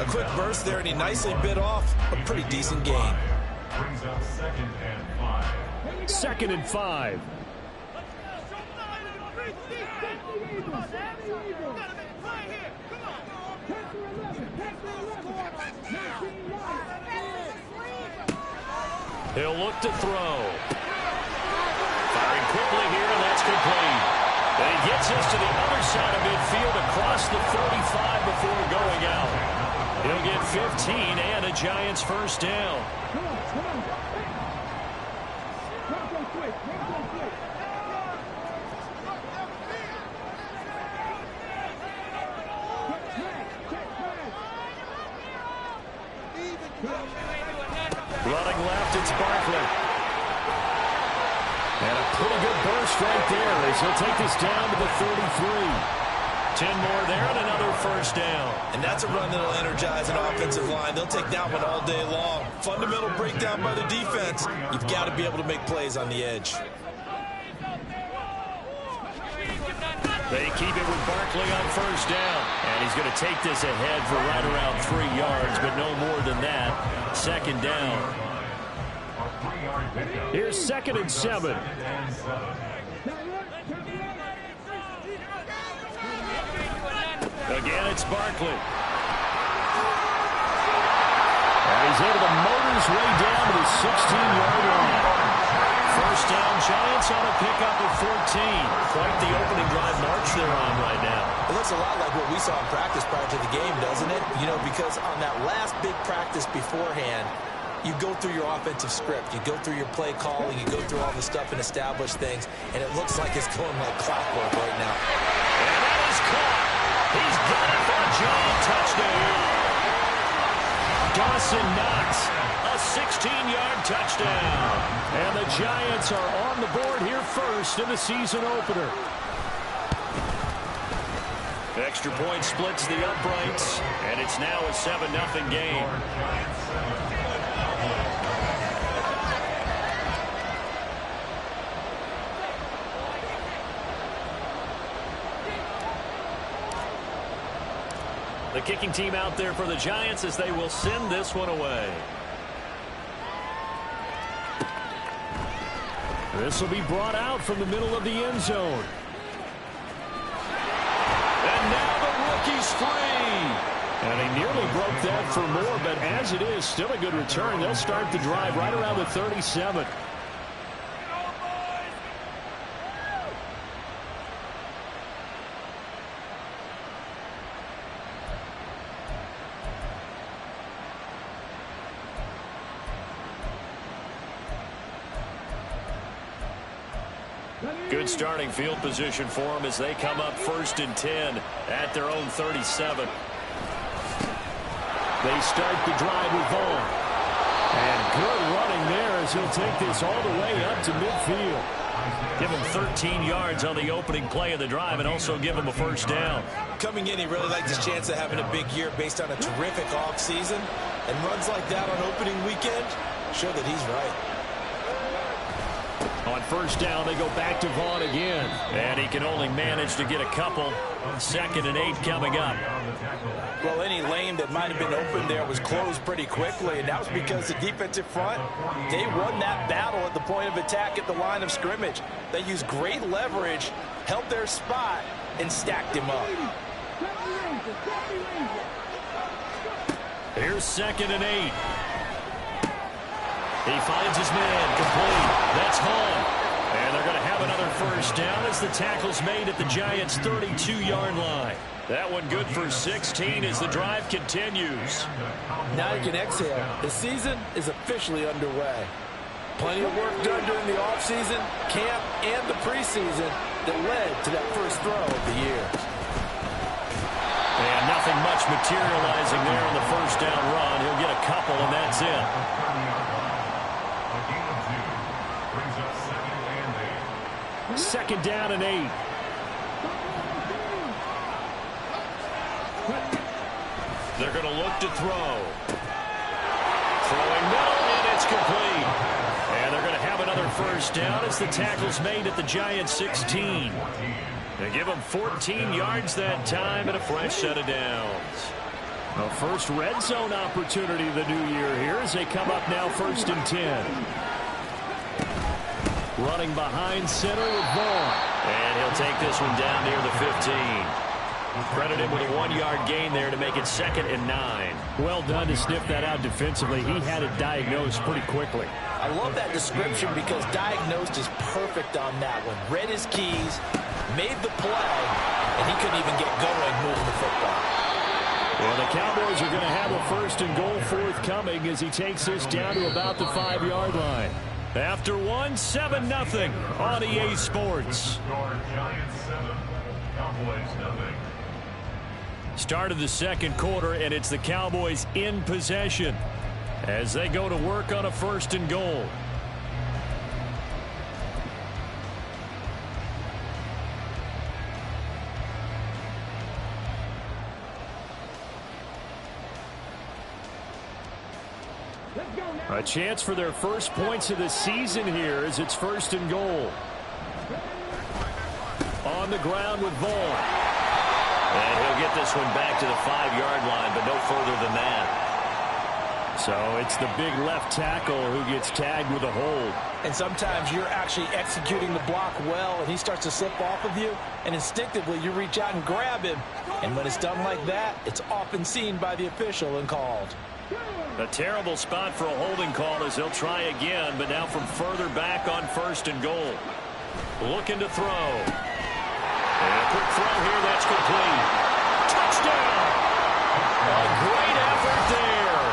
D: A quick burst there, and he nicely bit off a pretty decent gain.
F: Brings up 2nd and 5.
G: 2nd and 5.
C: He'll look to throw. Firing quickly here, and that's complete. And he gets us to the other side of midfield across the 35 before going out. He'll get 15 and a Giants first down. Running left, it's Barkley. And a pretty good burst right there as he'll take this down to the 33. 10 more there and another first down.
D: And that's a run that'll energize an offensive line. They'll take that one all day long. Fundamental breakdown by the defense. You've got to be able to make plays on the edge.
C: They keep it with Barkley on first down. And he's going to take this ahead for right around 3 yards, but no more than that. 2nd down.
G: Here's 2nd and 7.
C: Again, it's Barkley. And he's able to motor his way down to the 16-yard line. First down, Giants on a pickup of 14. Quite the opening drive march they're on right now.
D: It looks a lot like what we saw in practice prior to the game, doesn't it? You know, because on that last big practice beforehand, you go through your offensive script. You go through your play calling. You go through all the stuff and establish things. And it looks like it's going like clockwork right now.
C: And that is caught. He's got it for a Giant touchdown. Dawson Knox, a 16-yard touchdown. And the Giants are on the board here first in the season opener. Extra point splits the uprights, and it's now a 7-0 game. The kicking team out there for the Giants as they will send this one away.
G: This will be brought out from the middle of the end zone.
C: And now the rookie's free.
G: And he nearly broke that for more, but as it is, still a good return. They'll start the drive right around the 37.
C: Good starting field position for them as they come up 1st and 10 at their own 37.
G: They start the drive with Vaughn. And good running there as he'll take this all the way up to midfield.
C: Give him 13 yards on the opening play of the drive and also give him a first down.
D: Coming in, he really liked his chance of having a big year based on a terrific offseason. And runs like that on opening weekend show that he's right.
G: On first down, they go back to Vaughn again.
C: And he can only manage to get a couple. 2nd and 8 coming up.
D: Well, any lane that might have been open there was closed pretty quickly, and that was because the defensive front, they won that battle at the point of attack at the line of scrimmage. They used great leverage, held their spot, and stacked him up.
C: Here's 2nd and 8. He finds his man, complete. That's home. And they're going to have another first down as the tackle's made at the Giants' 32-yard line. That one good for 16 as the drive continues.
E: Now you can exhale. The season is officially underway. Plenty of work done during the offseason, camp, and the preseason that led to that first throw of the year.
C: And nothing much materializing there on the first down run. He'll get a couple, and that's it.
G: Second down and 8.
C: They're going to look to throw. Throwing middle, and it's complete. And they're going to have another first down as the tackle's made at the Giants' 16. They give them 14 yards that time and a fresh set of downs.
G: The first red zone opportunity of the new year here as they come up now 1st and 10. Running behind center with Vaughn.
C: And he'll take this one down near the 15. Credit him with a 1-yard gain there to make it 2nd and 9.
G: Well done to sniff that out defensively. He had it diagnosed pretty quickly.
E: I love that description because diagnosed is perfect on that one. Read his keys, made the play, and he couldn't even get going moving the football.
G: Well, the Cowboys are going to have a 1st and goal forthcoming as he takes this down to about the 5-yard line.
C: After 1, 7-0 on EA Sports.
F: Giants 7, Cowboys nothing.
C: Start of the second quarter, and it's the Cowboys in possession as they go to work on a 1st and goal.
G: A chance for their first points of the season here as it's 1st and goal. On the ground with Vaughn.
C: And he'll get this one back to the 5-yard line, but no further than that.
G: So it's the big left tackle who gets tagged with a hold.
E: And sometimes you're actually executing the block well, and he starts to slip off of you, and instinctively you reach out and grab him. And when it's done like that, it's often seen by the official and called.
C: A terrible spot for a holding call as they'll try again, but now from further back on 1st and goal. Looking to throw. And a quick throw here, that's complete. Touchdown! A great effort there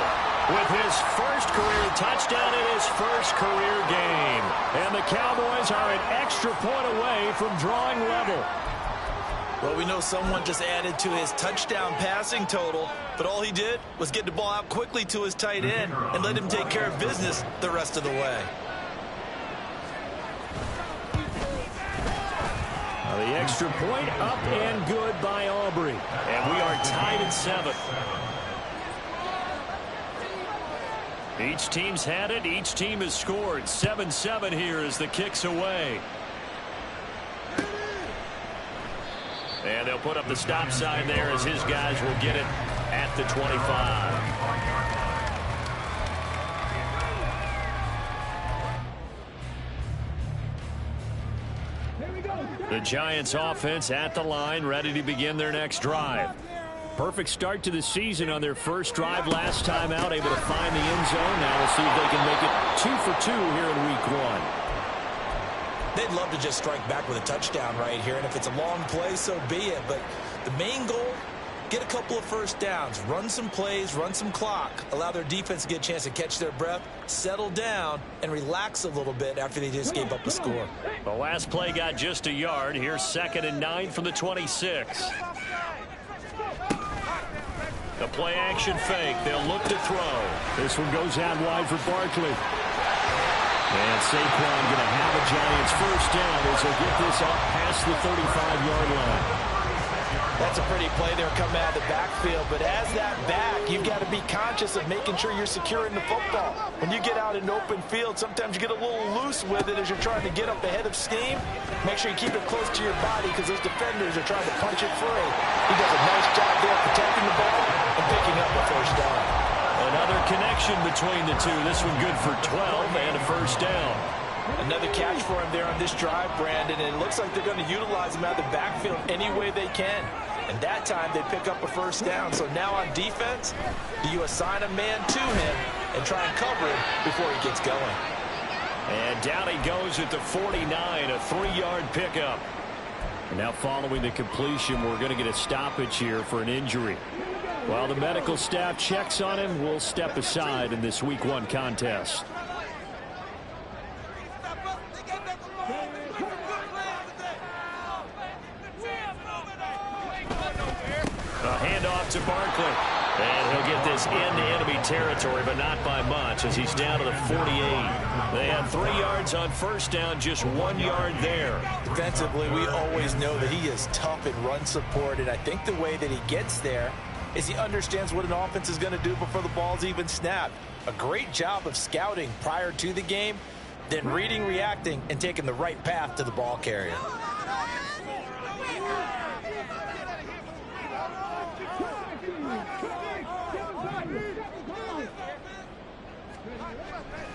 C: with his first career touchdown in his first career game. And the Cowboys are an extra point away from drawing level.
E: Well, we know someone just added to his touchdown passing total, but all he did was get the ball out quickly to his tight end and let him take care of business the rest of the way.
G: The extra point up and good by Aubrey.
C: And we are tied at 7. Each team's had it. Each team has scored. 7-7 here as the kick's away. And they'll put up the stop sign there as his guys will get it at the 25. The Giants offense at the line, ready to begin their next drive.
G: Perfect start to the season on their first drive last time out, able to find the end zone. Now we'll see if they can make it 2 for 2 here in week 1.
E: They'd love to just strike back with a touchdown right here, and if it's a long play, so be it. But the main goal, get a couple of first downs, run some plays, run some clock, allow their defense to get a chance to catch their breath, settle down, and relax a little bit after they just gave up the score.
C: The last play got just a yard. Here's 2nd and 9 from the 26. The play action fake. They'll look to throw.
G: This one goes out wide for Barkley. And Saquon going to have a Giants first down as they get this up past the 35-yard line.
E: That's a pretty play there coming out of the backfield, but as that back, you've got to be conscious of making sure you're securing the football. When you get out in open field, sometimes you get a little loose with it as you're trying to get up ahead of steam. Make sure you keep it close to your body because those defenders are trying to punch it free. He does a nice job there protecting the ball and picking up the first down.
C: Another connection between the two. This one good for 12 and a first down.
E: Another catch for him there on this drive, Brandon, and it looks like they're going to utilize him out of the backfield any way they can.
D: And that time they pick up a first down. So now on defense, do you assign a man to him and try and cover him before he gets going?
C: And down he goes at the 49, a 3-yard pickup. And now following the completion, we're going to get a stoppage here for an injury. While the medical staff checks on him, we'll step aside in this Week 1 contest. A handoff to Barkley. And he'll get this into enemy territory, but not by much, as he's down to the 48. They had 3 yards on first down, just 1 yard there.
D: Defensively, we always know that he is tough in run support, and I think the way that he gets there is he understands what an offense is going to do before the ball's even snapped. A great job of scouting prior to the game, then reading, reacting, and taking the right path to the ball carrier.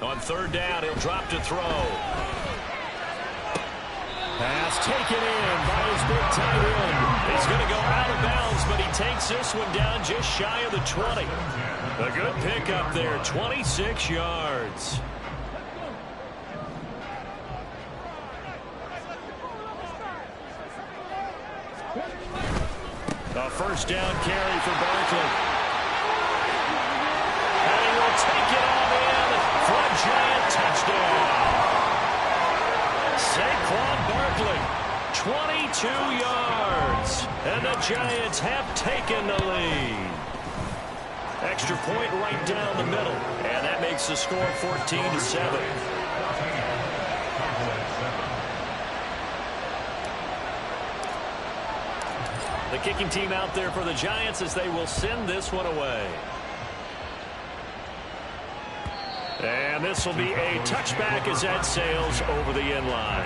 C: On third down, he'll drop to throw. Pass taken in by his big tight end. He's going to go out of bounds, but he takes this one down just shy of the 20. A good pickup there, 26 yards. A first down carry for Barkley. And he will take it on in for a Giant touchdown. Saquon Barkley, 22 yards. And the Giants have taken the lead. Extra point right down the middle. And that makes the score 14-7. The kicking team out there for the Giants as they will send this one away. And this will be a touchback as that sails over the end line.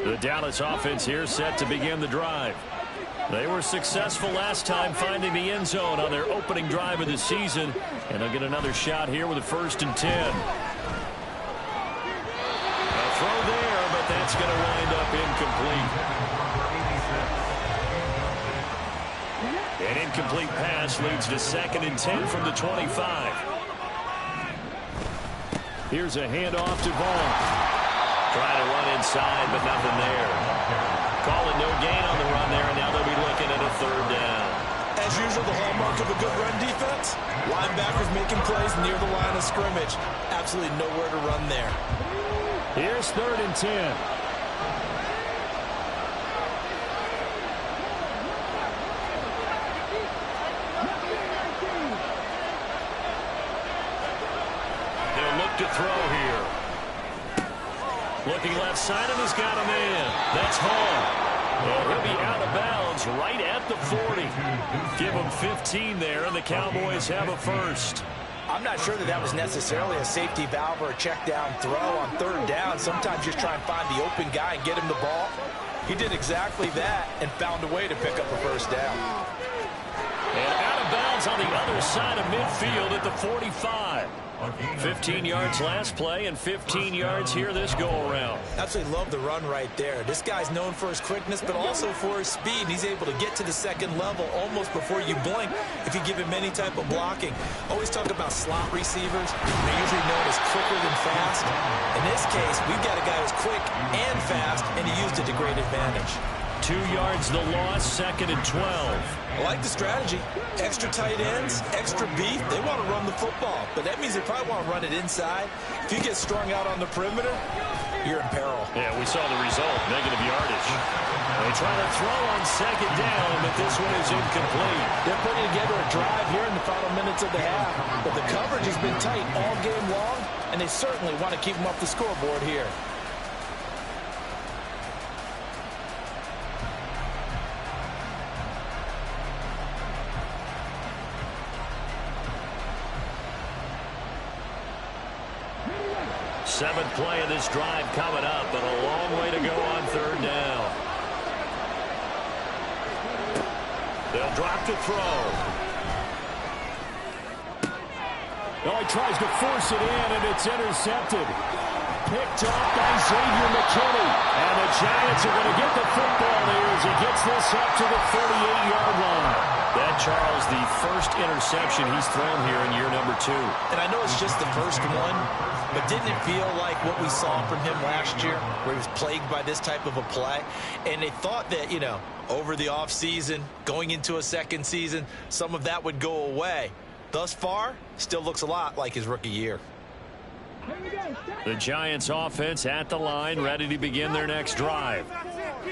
C: The Dallas offense here set to begin the drive. They were successful last time finding the end zone on their opening drive of the season. And they'll get another shot here with a 1st and 10. A throw there, but that's going to wind up incomplete. An incomplete pass leads to 2nd and 10 from the 25. Here's a handoff to Vaughn. Trying to run inside, but nothing there. Calling no gain on the run there, and now they'll be looking at a 3rd down.
D: As usual, the hallmark of a good run defense, linebackers making plays near the line of scrimmage. Absolutely nowhere to run there.
C: Here's 3rd and 10. They'll look to throw here. Looking left side, and he's got a man. That's Hall. And he'll be out of bounds right at the 40. Give him 15 there, and the Cowboys have a 1st.
D: I'm not sure that was necessarily a safety valve or a check down throw on 3rd down. Sometimes just try and find the open guy and get him the ball. He did exactly that and found a way to pick up a 1st down.
C: And out of bounds on the other side of midfield at the 45. 15 yards last play and 15 yards here this go-around.
D: Absolutely love the run right there. This guy's known for his quickness, but also for his speed. And he's able to get to the 2nd level almost before you blink if you give him any type of blocking. Always talk about slot receivers. They're usually known as quicker than fast. In this case, we've got a guy who's quick and fast, and he used it to great advantage.
C: 2 yards the loss, 2nd and 12.
D: I like the strategy. Extra tight ends, extra beef. They want to run the football, but that means they probably want to run it inside. If you get strung out on the perimeter, you're in peril.
C: Yeah, we saw the result, negative yardage. They try to throw on 2nd down, but this one is incomplete.
D: They're putting together a drive here in the final minutes of the half, but the coverage has been tight all game long, and they certainly want to keep them off the scoreboard here.
C: Seventh play of this drive coming up, but a long way to go on 3rd down. They'll drop to throw.
G: Oh, he tries to force it in, and it's intercepted. Picked off by Xavier McKinney. And the Giants are going to get the football here as he gets this up to the 38-yard line.
C: That, Charles, the first interception he's thrown here in year number 2.
D: And I know it's just the first one, but didn't it feel like what we saw from him last year, where he was plagued by this type of a play? And they thought that, you know, over the offseason, going into a second season, some of that would go away. Thus far, still looks a lot like his rookie year.
C: The Giants offense at the line, ready to begin their next drive.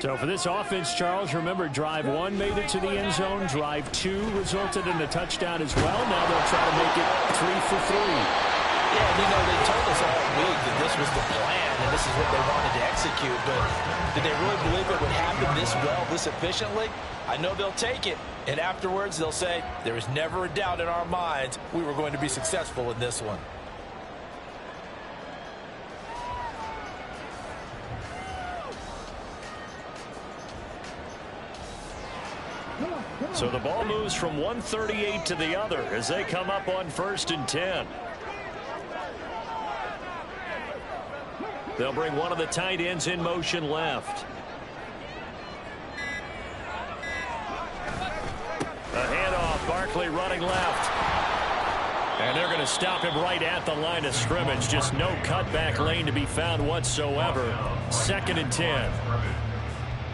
G: So for this offense, Charles, remember, drive 1 made it to the end zone. Drive 2 resulted in a touchdown as well. Now they'll try to make it 3 for 3.
D: Yeah, you know, they told us all week that this was the plan and this is what they wanted to execute, but did they really believe it would happen this well, this efficiently? I know they'll take it, and afterwards they'll say, there was never a doubt in our minds we were going to be successful in this one.
C: So the ball moves from 138 to the other as they come up on 1st and 10. They'll bring one of the tight ends in motion left. A handoff, Barkley running left. And they're going to stop him right at the line of scrimmage. Just no cutback lane to be found whatsoever. 2nd and 10.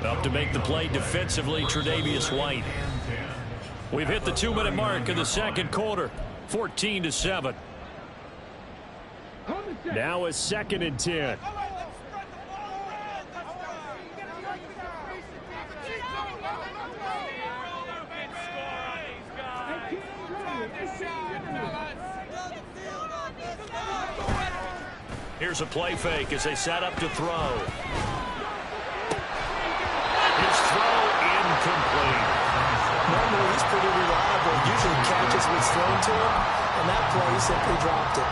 C: Up to make the play defensively, Tre'Davious White. We've hit the 2-minute mark of the second quarter. 14-7.
G: Now a 2nd and 10.
C: Here's a play fake as they set up to throw. His throw incomplete.
D: Normally he's pretty reliable. Usually catches what's thrown to him, and that play he simply dropped it.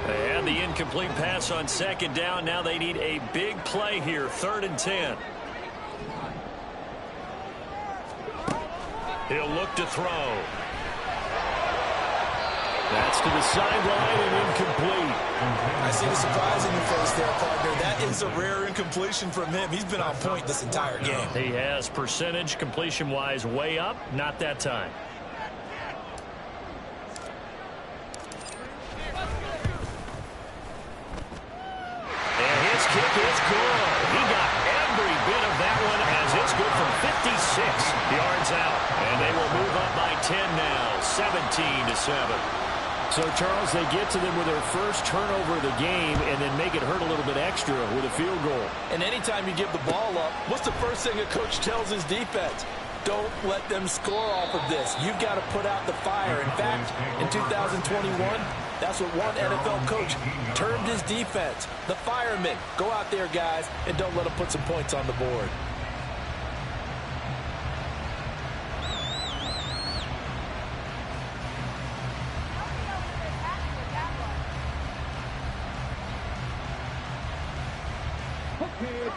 C: They had the incomplete pass on 2nd down. Now they need a big play here. 3rd and 10. He'll look to throw.
G: That's to the sideline and incomplete.
D: I see the surprise in your face there, partner. That is a rare incompletion from him. He's been on point this entire game.
C: He has percentage completion-wise way up. Not that time. And his kick is good. He got every bit of that one as it's good from 56 yards out. And they will move up by 10 now, 17-7.
G: So, Charles, they get to them with their first turnover of the game and then make it hurt a little bit extra with a field goal.
E: And anytime you give the ball up, what's the first thing a coach tells his defense? Don't let them score off of this. You've got to put out the fire. In fact, in 2021, that's what one NFL coach termed his defense. The firemen. Go out there, guys, and don't let them put some points on the board.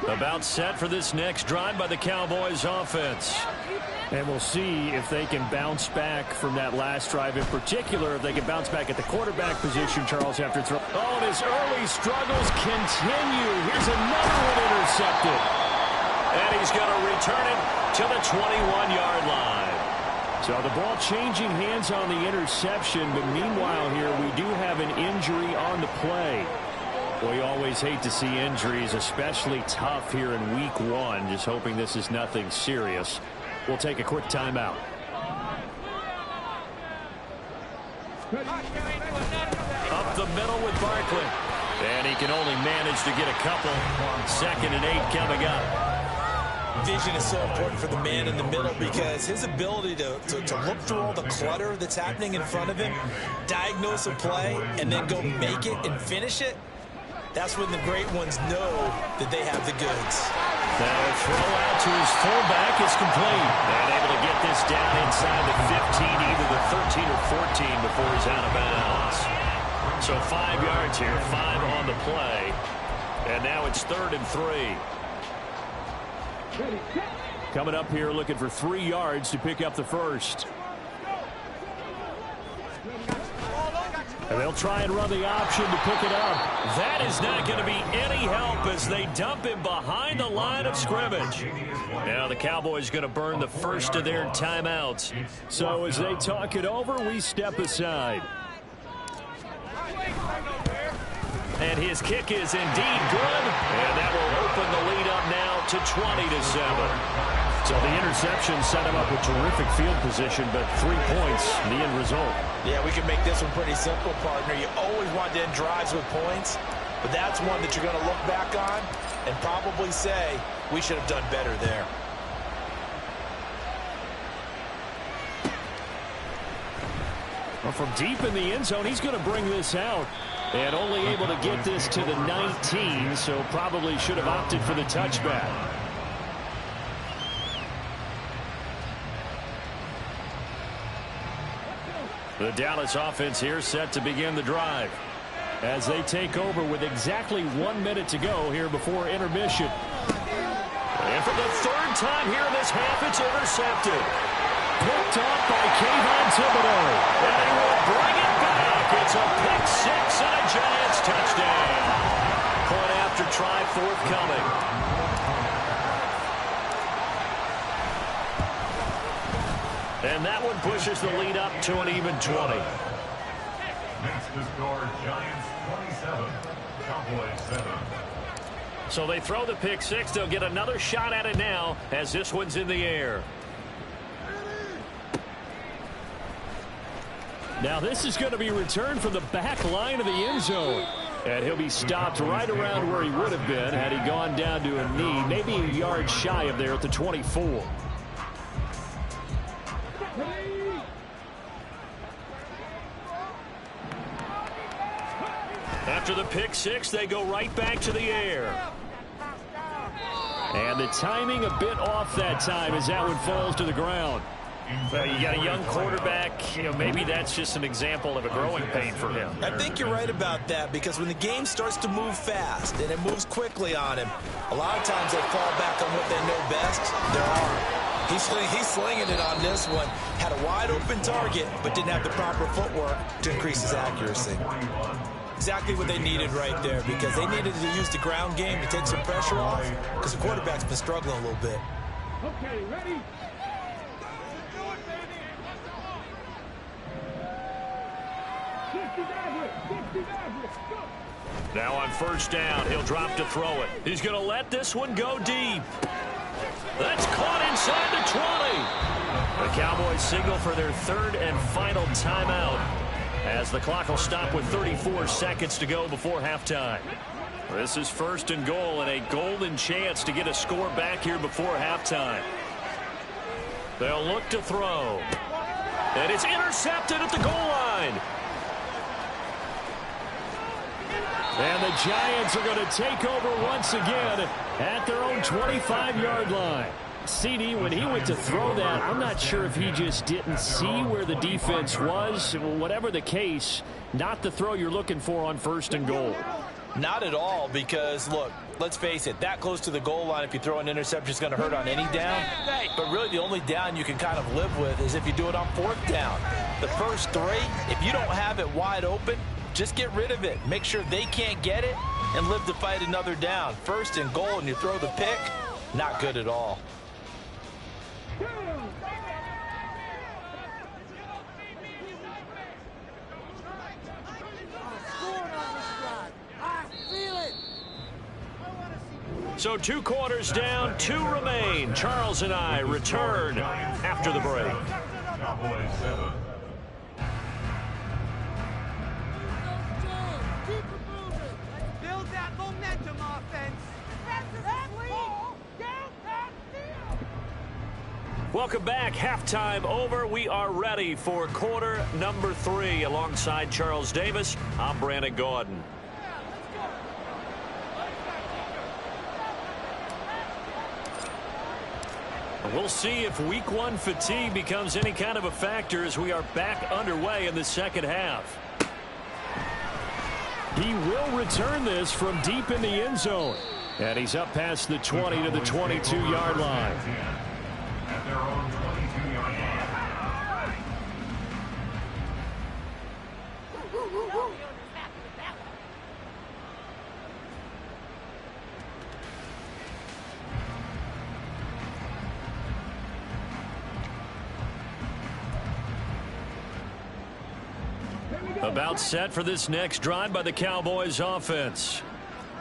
C: About set for this next drive by the Cowboys offense.
G: And we'll see if they can bounce back from that last drive, in particular, if they can bounce back at the quarterback position, Charles, after throw.
C: Oh, and his early struggles continue. Here's another one intercepted. And he's going to return it to the 21-yard line.
G: So the ball changing hands on the interception, but meanwhile here we do have an injury on the play. We always hate to see injuries, especially tough here in week 1. Just hoping this is nothing serious. We'll take a quick timeout.
C: Up the middle with Barkley. And he can only manage to get a couple. 2nd and 8 coming up.
D: Vision is so important for the man in the middle because his ability to look through all the clutter that's happening in front of him, diagnose a play, and then go make it and finish it, that's when the great ones know that they have the goods.
C: The throw out to his fullback is complete. And able to get this down inside the 15, either the 13 or 14 before he's out of bounds. So 5 yards here, 5 on the play. And now it's 3rd and 3.
A: Ready, set.
G: Coming up here looking for 3 yards to pick up the first. And they'll try and run the option to pick it up.
C: That is not going to be any help as they dump him behind the line of scrimmage. Now the Cowboys going to burn the first of their timeouts.
G: So as they talk it over, we step aside.
C: And his kick is indeed good. And that will open the lead up now to 20-7.
G: So the interception set him up with terrific field position, but 3 points, the end result.
D: Yeah, we can make this one pretty simple, partner. You always want to end drives with points, but that's one that you're going to look back on and probably say, we should have done better there.
G: Well, from deep in the end zone, he's going to bring this out. And only able to get this to the 19, so probably should have opted for the touchback. The Dallas offense here set to begin the drive as they take over with exactly 1 minute to go here before intermission.
C: And for the third time here in this half, it's intercepted.
G: Picked off by Kayvon Thibodeau.
C: And he will bring it back. It's a pick six and a Giants touchdown. Point after try forthcoming. And that one pushes the lead up to an even 20.
F: Next to score, Giants 27, Cowboys 7.
C: So they throw the pick six. They'll get another shot at it now as this one's in the air.
G: Now this is going to be returned from the back line of the end zone. And he'll be stopped right around where he would have been had he gone down to a knee, maybe a yard shy of there at the 24.
C: After the pick six, they go right back to the air.
G: And the timing a bit off that time as that one falls to the ground.
C: Well, you got a young quarterback. Maybe that's just an example of a growing pain for him.
D: I think you're right about that, because when the game starts to move fast and it moves quickly on him, a lot of times they fall back on what they know best, their arm. He's slinging it on this one. Had a wide open target, but didn't have the proper footwork to increase his accuracy. Exactly what they needed right there, because they needed to use the ground game to take some pressure off, because the quarterback's been struggling a little bit.
A: Okay, ready?
C: Now on first down, he'll drop to throw it. He's going to let this one go deep. That's caught inside the 20. The Cowboys signal for their third and final timeout, as the clock will stop with 34 seconds to go before halftime. This is first and goal, and a golden chance to get a score back here before halftime. They'll look to throw. And it's intercepted at the goal line.
G: And the Giants are going to take over once again at their own 25-yard line. CD, when he went to throw that, I'm not sure if he just didn't see where the defense was. Whatever the case, not the throw you're looking for on first and goal.
D: Not at all, because, look, let's face it, that close to the goal line, if you throw an interception, is going to hurt on any down. But really, the only down you can kind of live with is if you do it on fourth down. The first three, if you don't have it wide open, just get rid of it. Make sure they can't get it and live to fight another down. First and goal, and you throw the pick, not good at all.
C: So 2 quarters down, 2 remain. Charles and I return after the break.
F: Cowboys 7.
B: Build that momentum, offense.
C: Welcome back. Halftime over. We are ready for quarter number 3. Alongside Charles Davis, I'm Brandon Gordon. We'll see if week 1 fatigue becomes any kind of a factor as we are back underway in the second half.
G: He will return this from deep in the end zone. And he's up past the 20 to the 22-yard line.
F: At their own 22-yard line.
C: About set for this next drive by the Cowboys offense.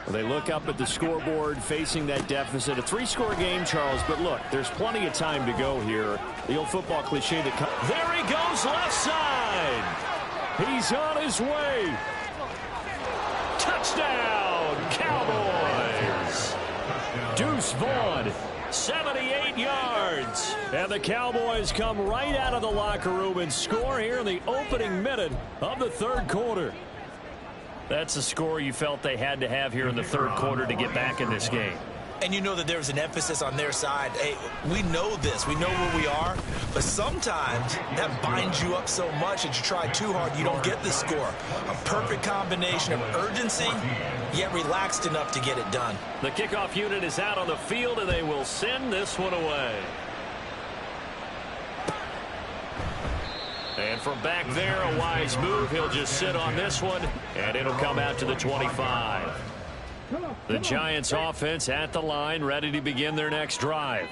G: Well, they look up at the scoreboard facing that deficit. A 3-score game, Charles, but look, there's plenty of time to go here. The old football cliche that comes.
C: There he goes left side.
G: He's on his way.
C: Touchdown, Cowboys. Deuce Vaughn, 78 yards. And the Cowboys come right out of the locker room and score here in the opening minute of the third quarter. That's a score you felt they had to have here in the third quarter to get back in this game.
D: And you know that there was an emphasis on their side. Hey, we know this. We know where we are. But sometimes that binds you up so much that you try too hard, you don't get the score. A perfect combination of urgency, yet relaxed enough to get it done.
C: The kickoff unit is out on the field, and they will send this one away. And from back there, a wise move. He'll just sit on this one, and it'll come out to the 25. The Giants offense at the line, ready to begin their next drive.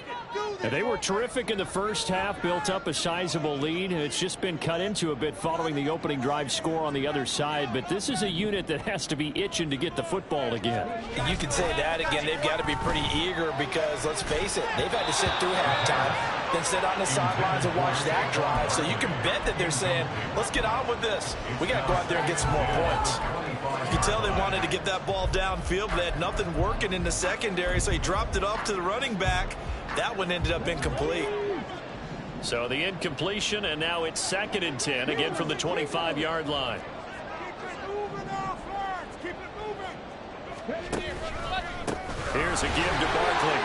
G: And they were terrific in the first half, built up a sizable lead, and it's just been cut into a bit following the opening drive score on the other side. But this is a unit that has to be itching to get the football again.
D: You could say that again. They've got to be pretty eager because, let's face it, they've had to sit through halftime, then sit on the sidelines and watch that drive. So you can bet that they're saying, let's get on with this. We got to go out there and get some more points. You can tell they wanted to get that ball downfield, but they had nothing working in the secondary, so he dropped it off to the running back. That one ended up incomplete.
C: So the incompletion, and now it's 2nd and 10, again from the 25-yard line. Here's a give to Barkley.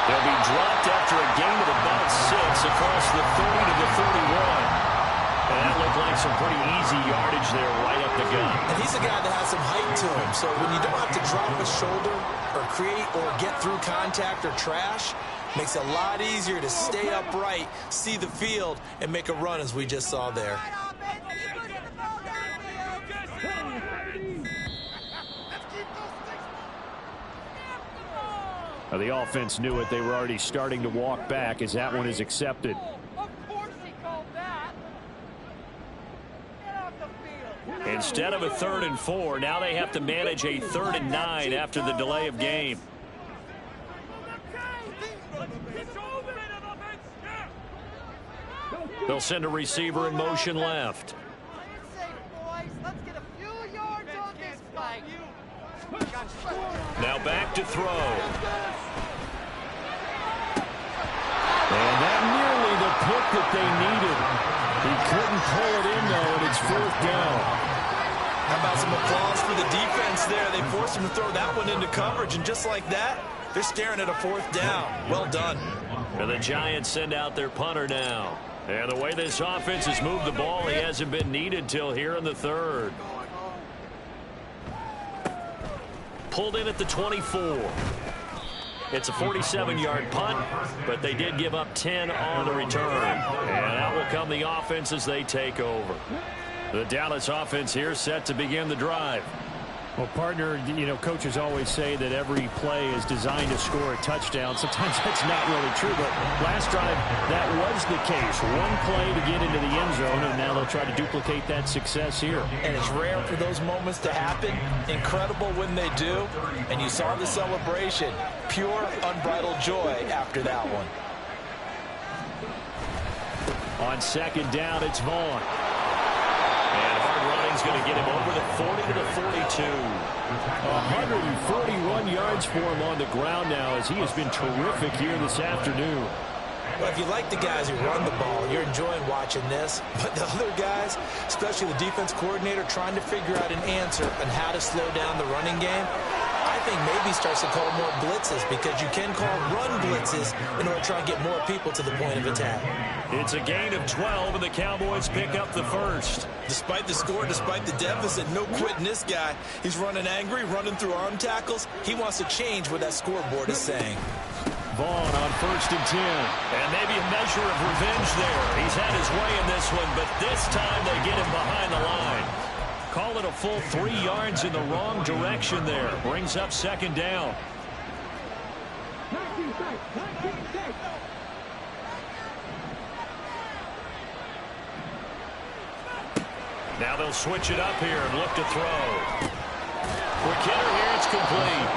C: They'll be dropped after a gain of about 6 across the 30 to the 31. And that looked like some pretty easy yardage there right up the gut.
D: And he's a guy that has some height to him. So when you don't have to drop a shoulder or create or get through contact or trash, makes it a lot easier to stay upright, see the field, and make a run as we just saw there.
G: Now, the offense knew it. They were already starting to walk back as that one is accepted.
C: Instead of a 3rd and 4, now they have to manage a 3rd and 9 after the delay of game. They'll send a receiver in motion left. Now back to throw.
G: And that nearly the pick that they needed. He couldn't pull it in, though, and it's 4th down.
D: How about some applause for the defense there? They forced him to throw that one into coverage, and just like that, they're staring at a 4th down. Well done.
C: And the Giants send out their punter now. And the way this offense has moved the ball, he hasn't been needed till here in the 3rd. Pulled in at the 24. It's a 47-yard punt, but they did give up 10 on the return. And out will come the offense as they take over. The Dallas offense here set to begin the drive.
G: Well, partner, you know, coaches always say that every play is designed to score a touchdown. Sometimes that's not really true, but last drive, that was the case. One play to get into the end zone, and now they'll try to duplicate that success here.
D: And it's rare for those moments to happen. Incredible when they do. And you saw the celebration. Pure, unbridled joy after that one.
G: On 2nd down, it's Vaughn.
C: And hard running's going to get him over the 40 to the 42.
G: 141 yards for him on the ground now as he has been terrific here this afternoon.
D: Well, if you like the guys who run the ball, you're enjoying watching this. But the other guys, especially the defense coordinator, trying to figure out an answer on how to slow down the running game, I
E: I think maybe starts to call more blitzes, because you can call run blitzes in order to try and get more people to the point of attack.
C: It's a gain of 12, and the Cowboys pick up the first.
E: Despite the score, despite the deficit, no quitting this guy. He's running angry, running through arm tackles. He wants to change what that scoreboard is saying.
C: Vaughn on 1st and 10. And maybe a measure of revenge there. He's had his way in this one, but this time they get him behind the line. Call it a full 3 yards in the wrong direction there. Brings up 2nd down.
A: 19 seconds. 19 seconds.
C: Now they'll switch it up here and look to throw. Quick hitter here, it's complete.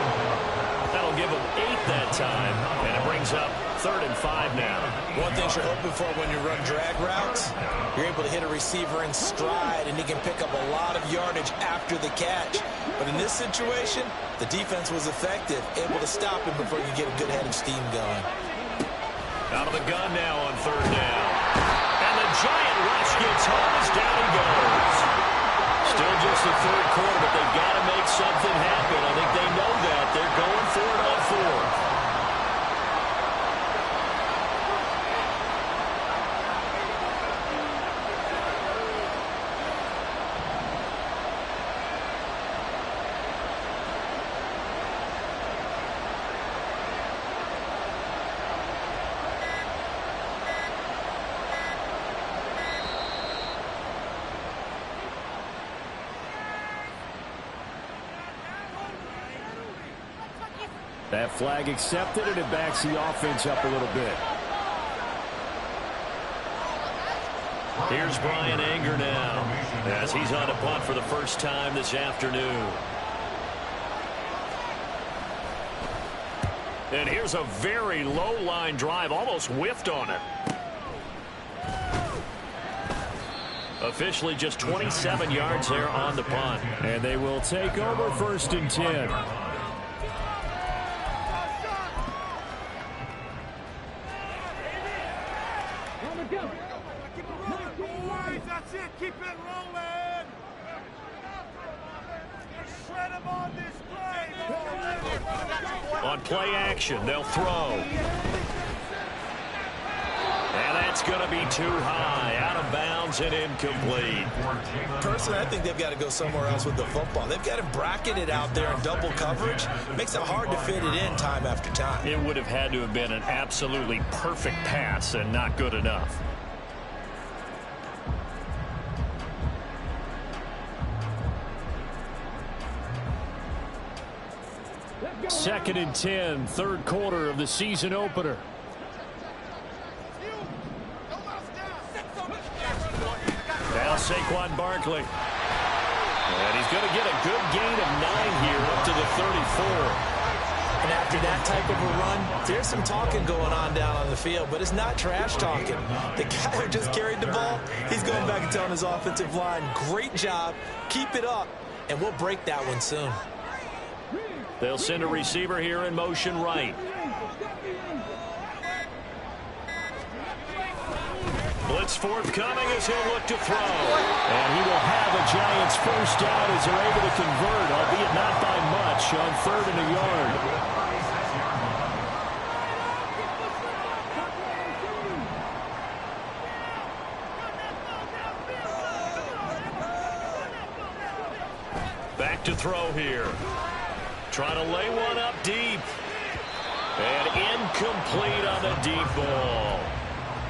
C: That'll give them 8 that time, and it brings up 3rd and 5 now.
E: One thing you're hoping for when you run drag routes, you're able to hit a receiver in stride, and he can pick up a lot of yardage after the catch. But in this situation, the defense was effective, able to stop him before you get a good head of steam going.
C: Out of the gun now on 3rd down. And the giant rush gets home as down he goes. Still just the 3rd quarter, but they've got to make something happen. I think they know that. They're going for it on 4th. That flag accepted, and it backs the offense up a little bit. Here's Brian Anger now, as he's on a punt for the first time this afternoon. And here's a very low line drive, almost whiffed on it. Officially just 27 yards there on the punt. And they will take over 1st and 10.
B: That's it. Keep it rolling. Shred him on this play.
C: On play action, they'll throw. And that's going to be too high. Out of bounds and incomplete.
E: Personally, I think they've got to go somewhere else with the football. They've got to bracket it out there in double coverage. Makes it hard to fit it in time after time.
C: It would have had to have been an absolutely perfect pass and not good enough. 2nd and 10, 3rd quarter of the season opener. Now Saquon Barkley. And he's going to get a good gain of 9 here up to the 34.
E: And after that type of a run, there's some talking going on down on the field, but it's not trash talking. The guy who just carried the ball, he's going back and telling his offensive line, great job, keep it up, and we'll break that one soon.
C: They'll send a receiver here in motion right. Blitz forthcoming as he'll look to throw. And he will have a Giants first down as they're able to convert, albeit not by much, on 3rd and a yard. Back to throw here. Trying to lay one up deep. And incomplete on the deep ball.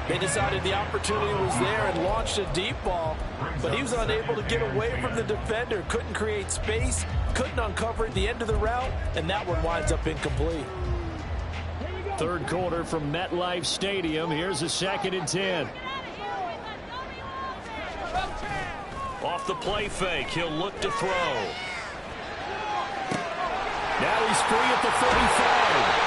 E: They decided the opportunity was there and launched a deep ball, but he was unable to get away from the defender, couldn't create space, couldn't uncover at the end of the route, and that one winds up incomplete.
C: 3rd quarter from MetLife Stadium. Here's a 2nd and 10. Off the play fake, he'll look to throw. Now he's free at the 35,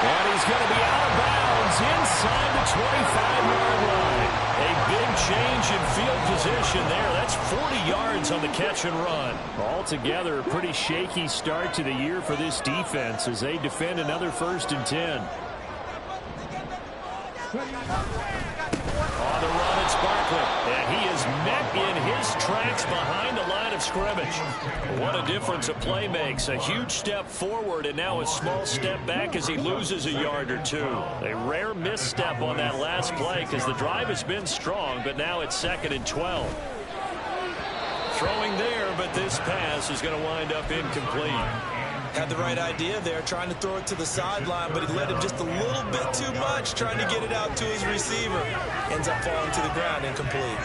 C: and he's going to be out of bounds inside the 25-yard line. A big change in field position there. That's 40 yards on the catch and run. Altogether, a pretty shaky start to the year for this defense as they defend another 1st and 10. On the run, it's Barkley, and he is met in his tracks behind the line of of scrimmage. What a difference a play makes. A huge step forward and now a small step back as he loses a yard or two. A rare misstep on that last play because the drive has been strong, but now it's 2nd and 12. Throwing there, but this pass is going to wind up incomplete.
D: Had the right idea there, trying to throw it to the sideline, but he led him just a little bit too much, trying to get it out to his receiver. Ends up falling to the ground, incomplete.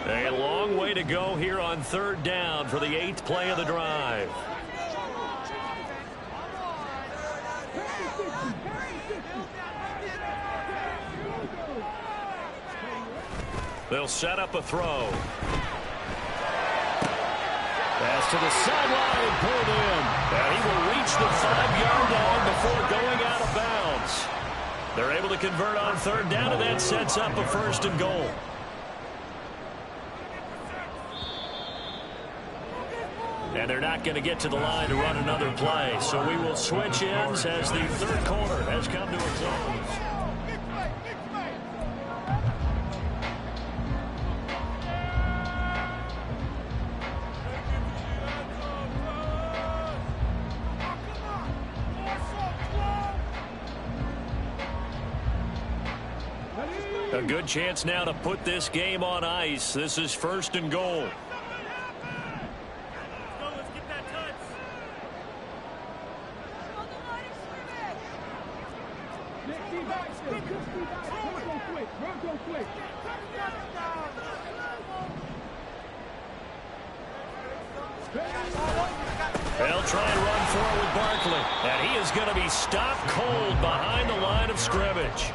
C: A long way to go here on 3rd down for the 8th play of the drive. They'll set up a throw. Pass to the sideline and pulled in. And he will reach the 5-yard line before going out of bounds. They're able to convert on 3rd down, and that sets up a 1st and goal. And they're not going to get to the line to run another play. So we will switch ends as the 3rd quarter has come to a close. A good chance now to put this game on ice. This is 1st and goal.
B: Let's get that touch.
A: Run go quick.
C: They'll try and run forward with Barkley. And he is going to be stopped cold behind the line of scrimmage.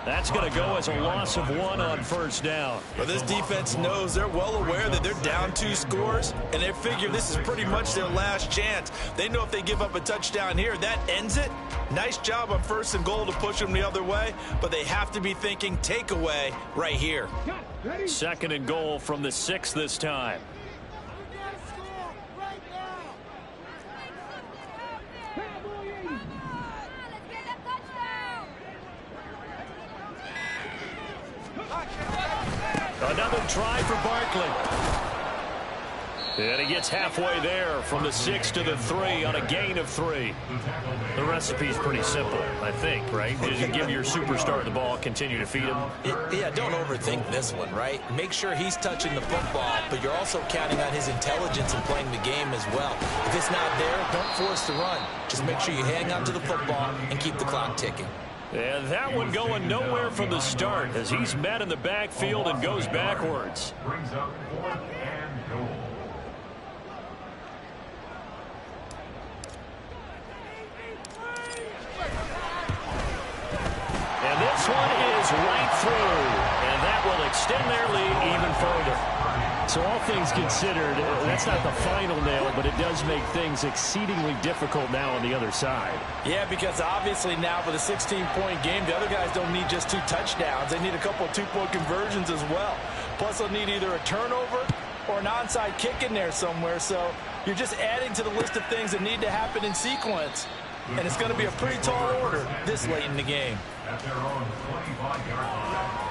C: That's going to go as a loss of 1 on 1st down.
D: Well, this defense knows, they're well aware that they're down 2 scores, and they figure this is pretty much their last chance. They know if they give up a touchdown here, that ends it. Nice job on 1st and goal to push them the other way, but they have to be thinking takeaway right here.
C: 2nd and goal from the 6 this time. Another try for Barkley. And he gets halfway there from the 6 to the 3 on a gain of 3. The recipe's pretty simple, I think, right? You give your superstar the ball, continue to feed him.
D: Yeah, don't overthink this one, right? Make sure he's touching the football, but you're also counting on his intelligence in playing the game as well. If it's not there, don't force the run. Just make sure you hang on to the football and keep the clock ticking.
C: And that one going nowhere from the start as he's met in the backfield and goes backwards.
F: Brings up 4th and goal.
C: And this one is right through. And that will extend their lead even further.
G: So all things considered, that's not the final nail, but it does make things exceedingly difficult now on the other side.
E: Yeah, because obviously now for the 16-point game, the other guys don't need just 2 touchdowns. They need a couple of 2-point conversions as well. Plus, they'll need either a turnover or an onside kick in there somewhere. So you're just adding to the list of things that need to happen in sequence. And it's going to be a pretty tall order this late in the game.
F: At their own 25-yard line.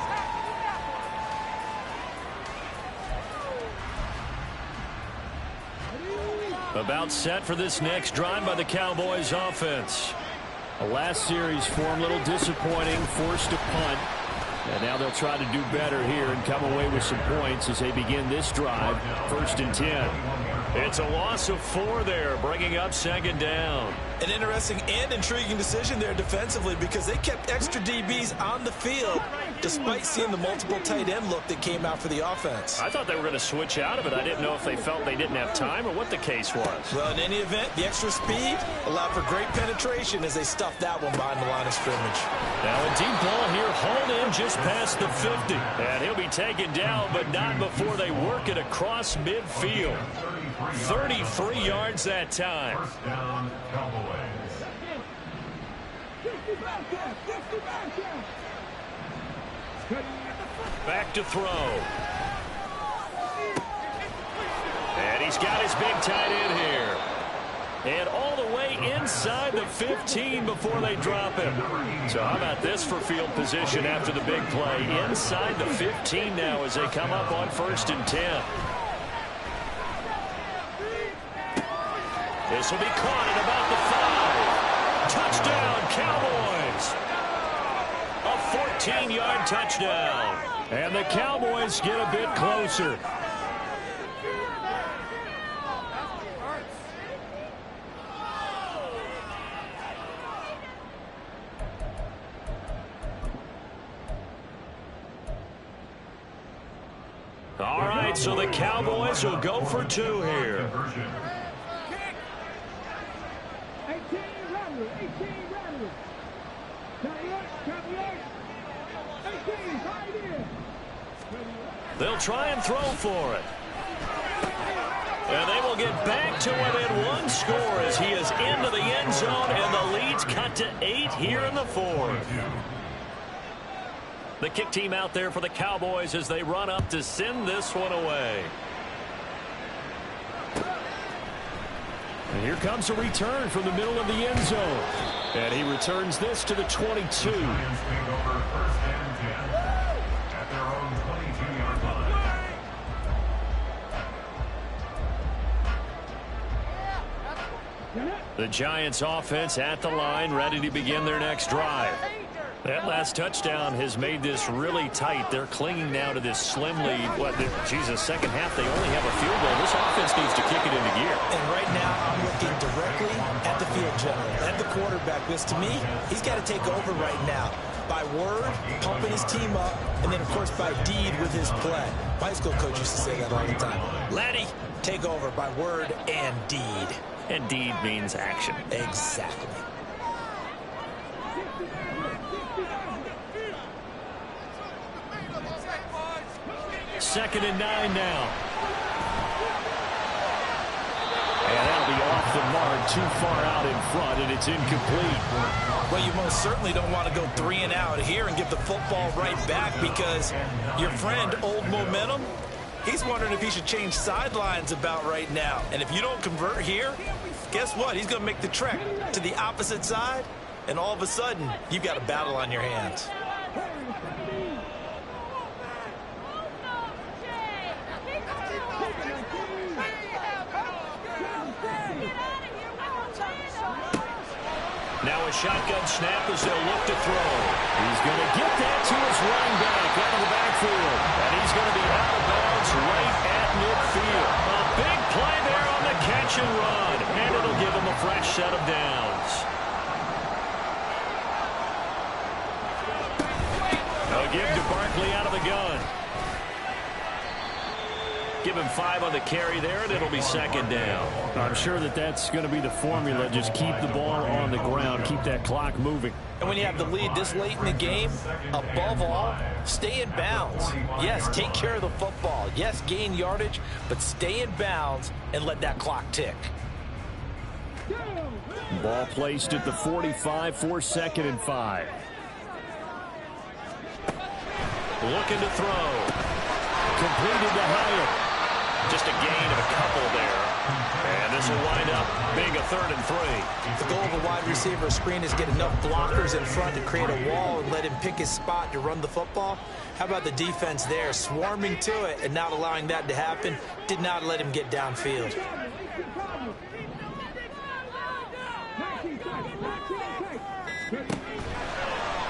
C: About set for this next drive by the Cowboys offense.
G: The last series form, a little disappointing, forced to punt. And now they'll try to do better here and come away with some points as they begin this drive, 1st and 10.
C: It's a loss of 4 there, bringing up 2nd down.
D: An interesting and intriguing decision there defensively because they kept extra DBs on the field despite seeing the multiple tight end look that came out for the offense.
C: I thought they were going to switch out of it. I didn't know if they felt they didn't have time or what the case was.
D: Well, in any event, the extra speed allowed for great penetration as they stuffed that one behind the line of scrimmage.
C: Now a deep ball here, hauled in just past the 50. And he'll be taken down, but not before they work it across midfield. 33 yards that time.
F: 1st down, Cowboys.
C: Back to throw. And he's got his big tight end here. And all the way inside the 15 before they drop him. So how about this for field position after the big play? Inside the 15 now as they come up on 1st and 10. This will be caught at about the 5. Touchdown, Cowboys. A 14-yard touchdown. And the Cowboys get a bit closer. All right, so the Cowboys will go for 2 here.
A: 18 rattlers. 18 right in.
C: They'll try and throw for it. And they will get back to within 1 score as he is into the end zone, and the lead's cut to 8 here in the 4th. The kick team out there for the Cowboys as they run up to send this one away.
G: And here comes a return from the middle of the end zone. And he returns this to the 22. The Giants offense at the line, ready to begin their next drive. That last touchdown has made this really tight. They're clinging now to this slim lead. Second half, they only have a field goal. This offense needs to kick it into gear.
D: And right now, I'm looking directly at the field general, at the quarterback, because to me, he's got to take over right now. By word, pumping his team up, and then, of course, by deed with his play. My high school coach used to say that all the time. Laddie, take over by word and deed.
C: And deed means action.
D: Exactly.
C: 2nd and 9 now. And that'll be off the mark, too far out in front, and it's incomplete.
D: Well, you most certainly don't want to go 3 and out here and give the football right back, because your friend, Old Momentum, he's wondering if he should change sidelines about right now. And if you don't convert here, guess what? He's going to make the trek to the opposite side, and all of a sudden, you've got a battle on your hands.
C: Now a shotgun snap as they'll look to throw. He's going to get that to his running back out of the backfield. And he's going to be out of bounds right at midfield. A big play there on the catch and run. And it'll give him a fresh set of downs. A give to Barkley out of the gun. Give him 5 on the carry there, and it'll be 2nd down.
G: I'm sure that's going to be the formula. Just keep the ball on the ground. Keep that clock moving.
D: And when you have the lead this late in the game, above all, stay in bounds. Yes, take care of the football. Yes, gain yardage, but stay in bounds and let that clock tick.
G: Ball placed at the 45 for 2nd and 5.
C: Looking to throw. Completed to Hyatt. Just a gain of a couple there. And this will wind up being a 3rd and 3.
D: The goal of a wide receiver screen is get enough blockers in front to create a wall and let him pick his spot to run the football. How about the defense there, swarming to it and not allowing that to happen? Did not let him get downfield.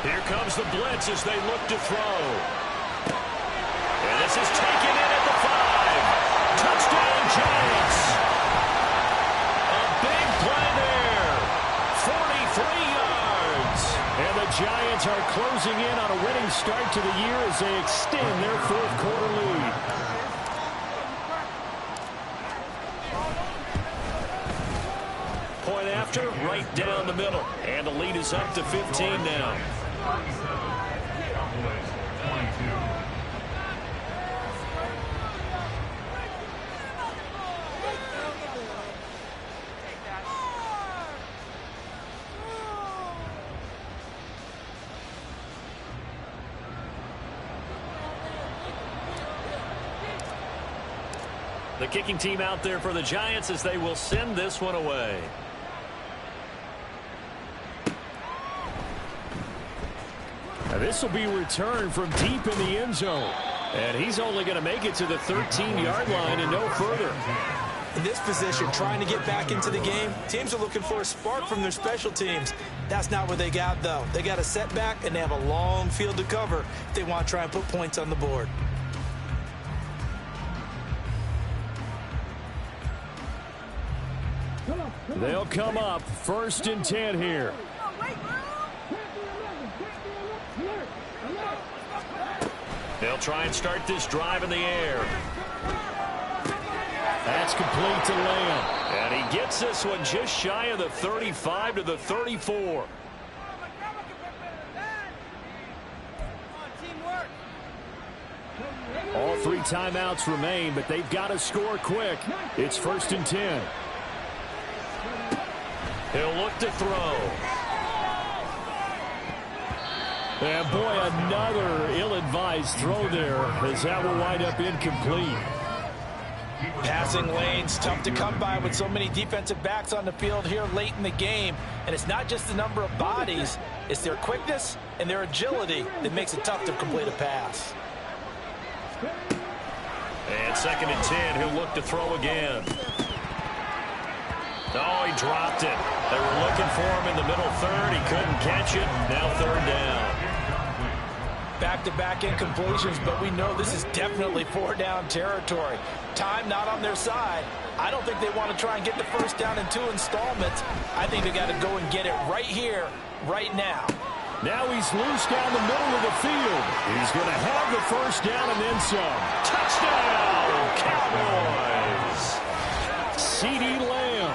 C: Here comes the blitz as they look to throw. And this is taken in at the 5. Touchdown, Giants. A big play there. 43 yards. And the Giants are closing in on a winning start to the year as they extend their 4th quarter lead. Point after, right down the middle. And the lead is up to 15 now. The kicking team out there for the Giants as they will send this one away.
G: Now this will be returned from deep in the end zone. And he's only going to make it to the 13-yard line and no further.
E: In this position, trying to get back into the game, teams are looking for a spark from their special teams. That's not what they got, though. They got a setback, and they have a long field to cover if they want to try and put points on the board.
G: They'll come up 1st and 10 here.
C: They'll try and start this drive in the air.
G: That's complete to Lamb.
C: And he gets this one just shy of the 35 to the 34.
G: All 3 timeouts remain, but they've got to score quick. It's 1st and 10.
C: He'll look to throw.
G: And boy, another ill-advised throw there as that will wind up incomplete.
E: Passing lanes, tough to come by with so many defensive backs on the field here late in the game. And it's not just the number of bodies, it's their quickness and their agility that makes it tough to complete a pass.
C: And 2nd and 10, he'll look to throw again. Oh, he dropped it. They were looking for him in the middle third. He couldn't catch it. Now 3rd down.
E: Back-to-back incompletions, but we know this is definitely 4-down territory. Time not on their side. I don't think they want to try and get the 1st down in 2 installments. I think they got to go and get it right here, right now.
G: Now he's loose down the middle of the field. He's going to have the 1st down and then some.
C: Touchdown, Cowboys!
G: CeeDee Lamb.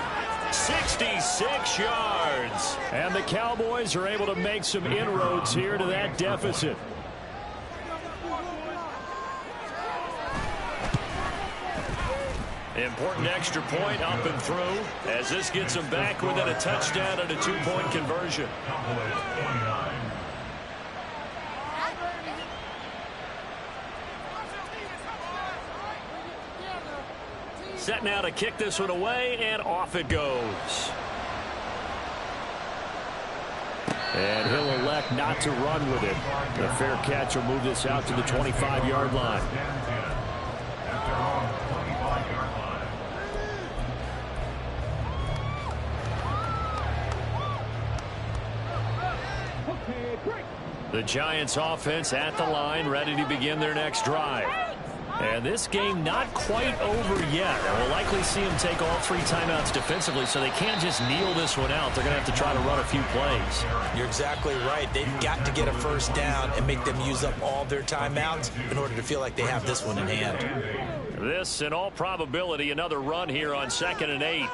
C: 66 yards.
G: And the Cowboys are able to make some inroads here to that deficit.
C: Important extra point up and through as this gets them back within a touchdown and a 2-point conversion. Set now to kick this one away, and off it goes.
G: And he'll elect not to run with it. The fair catch will move this out to the 25-yard line. The Giants offense at the line, ready to begin their next drive. And this game not quite over yet. And we'll likely see them take all 3 timeouts defensively, so they can't just kneel this one out. They're going to have to try to run a few plays.
E: You're exactly right. They've got to get a 1st down and make them use up all their timeouts in order to feel like they have this one in hand.
C: This, in all probability, another run here on 2nd and 8.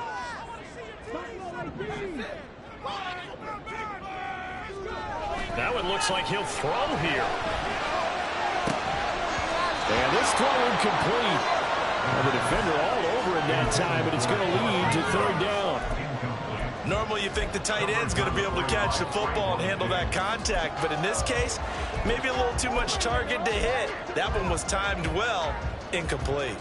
C: That one looks like he'll throw here.
G: And this throw incomplete. And the defender all over it that time, but it's going to lead to 3rd down.
E: Normally you think the tight end's going to be able to catch the football and handle that contact, but in this case, maybe a little too much target to hit. That one was timed well, incomplete.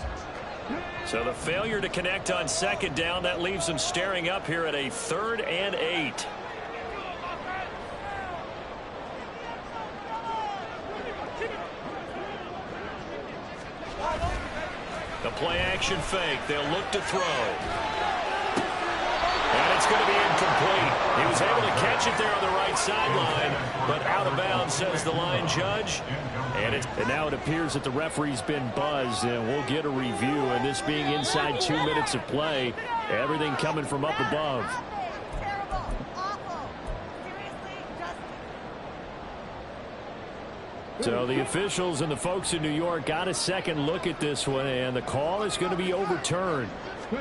C: So the failure to connect on 2nd down, that leaves them staring up here at a 3rd and 8. The play-action fake. They'll look to throw. And it's going to be incomplete. He was able to catch it there on the right sideline, but out of bounds, says the line judge.
G: And now it appears that the referee's been buzzed, and we'll get a review. And this being inside 2 minutes of play, everything coming from up above. So the officials and the folks in New York got a second look at this one, and the call is going to be overturned. 5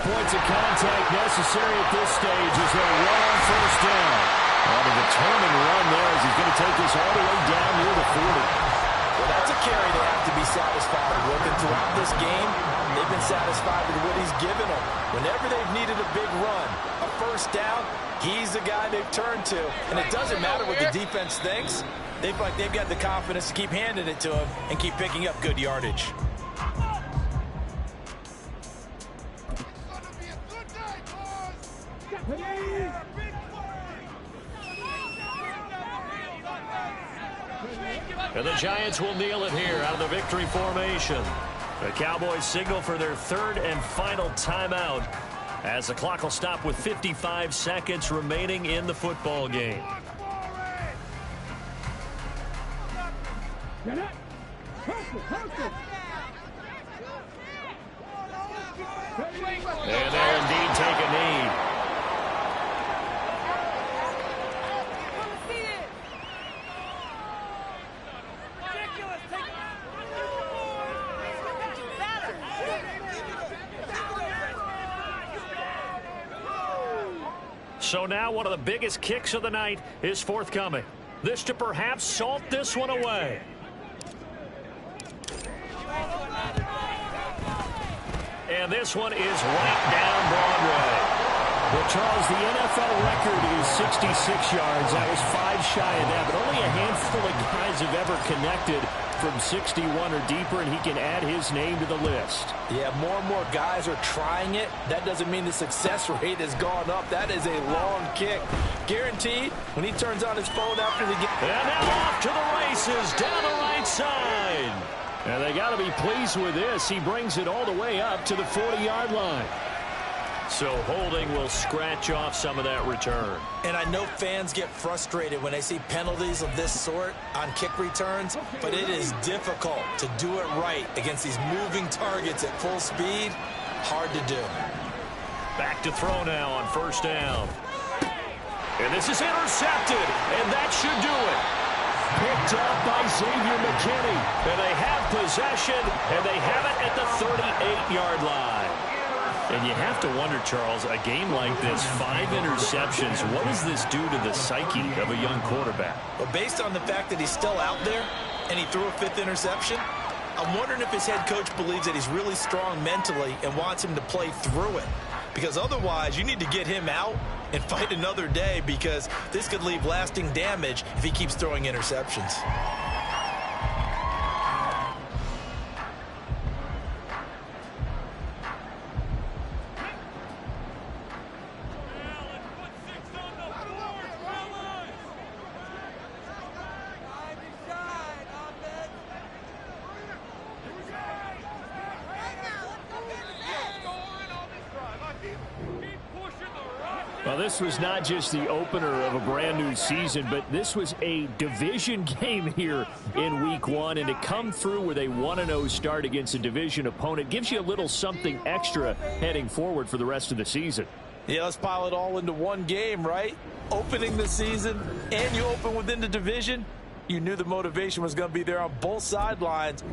G: points of contact necessary at this stage as they run on 1st down. And a determined run there as he's going to take this all the way down near the 40.
E: Well, that's a carry they have to be satisfied with. And throughout this game, they've been satisfied with what he's given them. Whenever they've needed a big run, a 1st down, he's the guy they've turned to. And it doesn't matter what the defense thinks. They feel like they've got the confidence to keep handing it to him and keep picking up good yardage.
C: And the Giants will kneel it here out of the victory formation. The Cowboys signal for their third and final timeout as the clock will stop with 55 seconds remaining in the football game.
A: Get it. Hustle.
C: And they'll indeed take a knee. So now one of the biggest kicks of the night is forthcoming. This to perhaps salt this one away. And this one is right down Broadway.
G: Well, Charles, the NFL record is 66 yards. That was 5 shy of that, but only a handful of guys have ever connected from 61 or deeper, and he can add his name to the list.
E: Yeah, more and more guys are trying it. That doesn't mean the success rate has gone up. That is a long kick. Guaranteed, when he turns on his phone after the game.
C: And now off to the races down the right side. And they got to be pleased with this. He brings it all the way up to the 40-yard line. So holding will scratch off some of that return.
D: And I know fans get frustrated when they see penalties of this sort on kick returns, but it is difficult to do it right against these moving targets at full speed. Hard to do.
C: Back to throw now on first down. And this is intercepted, and that should do it. Picked up by Xavier McKinney. And they have possession, and they have it at the 38-yard line. And you have to wonder, Charles, a game like this, 5 interceptions, what does this do to the psyche of a young quarterback?
D: Well, based on the fact that he's still out there and he threw a 5th interception, I'm wondering if his head coach believes that he's really strong mentally and wants him to play through it. Because otherwise, you need to get him out and fight another day, because this could leave lasting damage if he keeps throwing interceptions.
G: Well, this was not just the opener of a brand new season, but this was a division game here in week 1. And to come through with a 1-0 start against a division opponent gives you a little something extra heading forward for the rest of the season.
E: Yeah, let's pile it all into one game, right? Opening the season, and you open within the division. You knew the motivation was going to be there on both sidelines.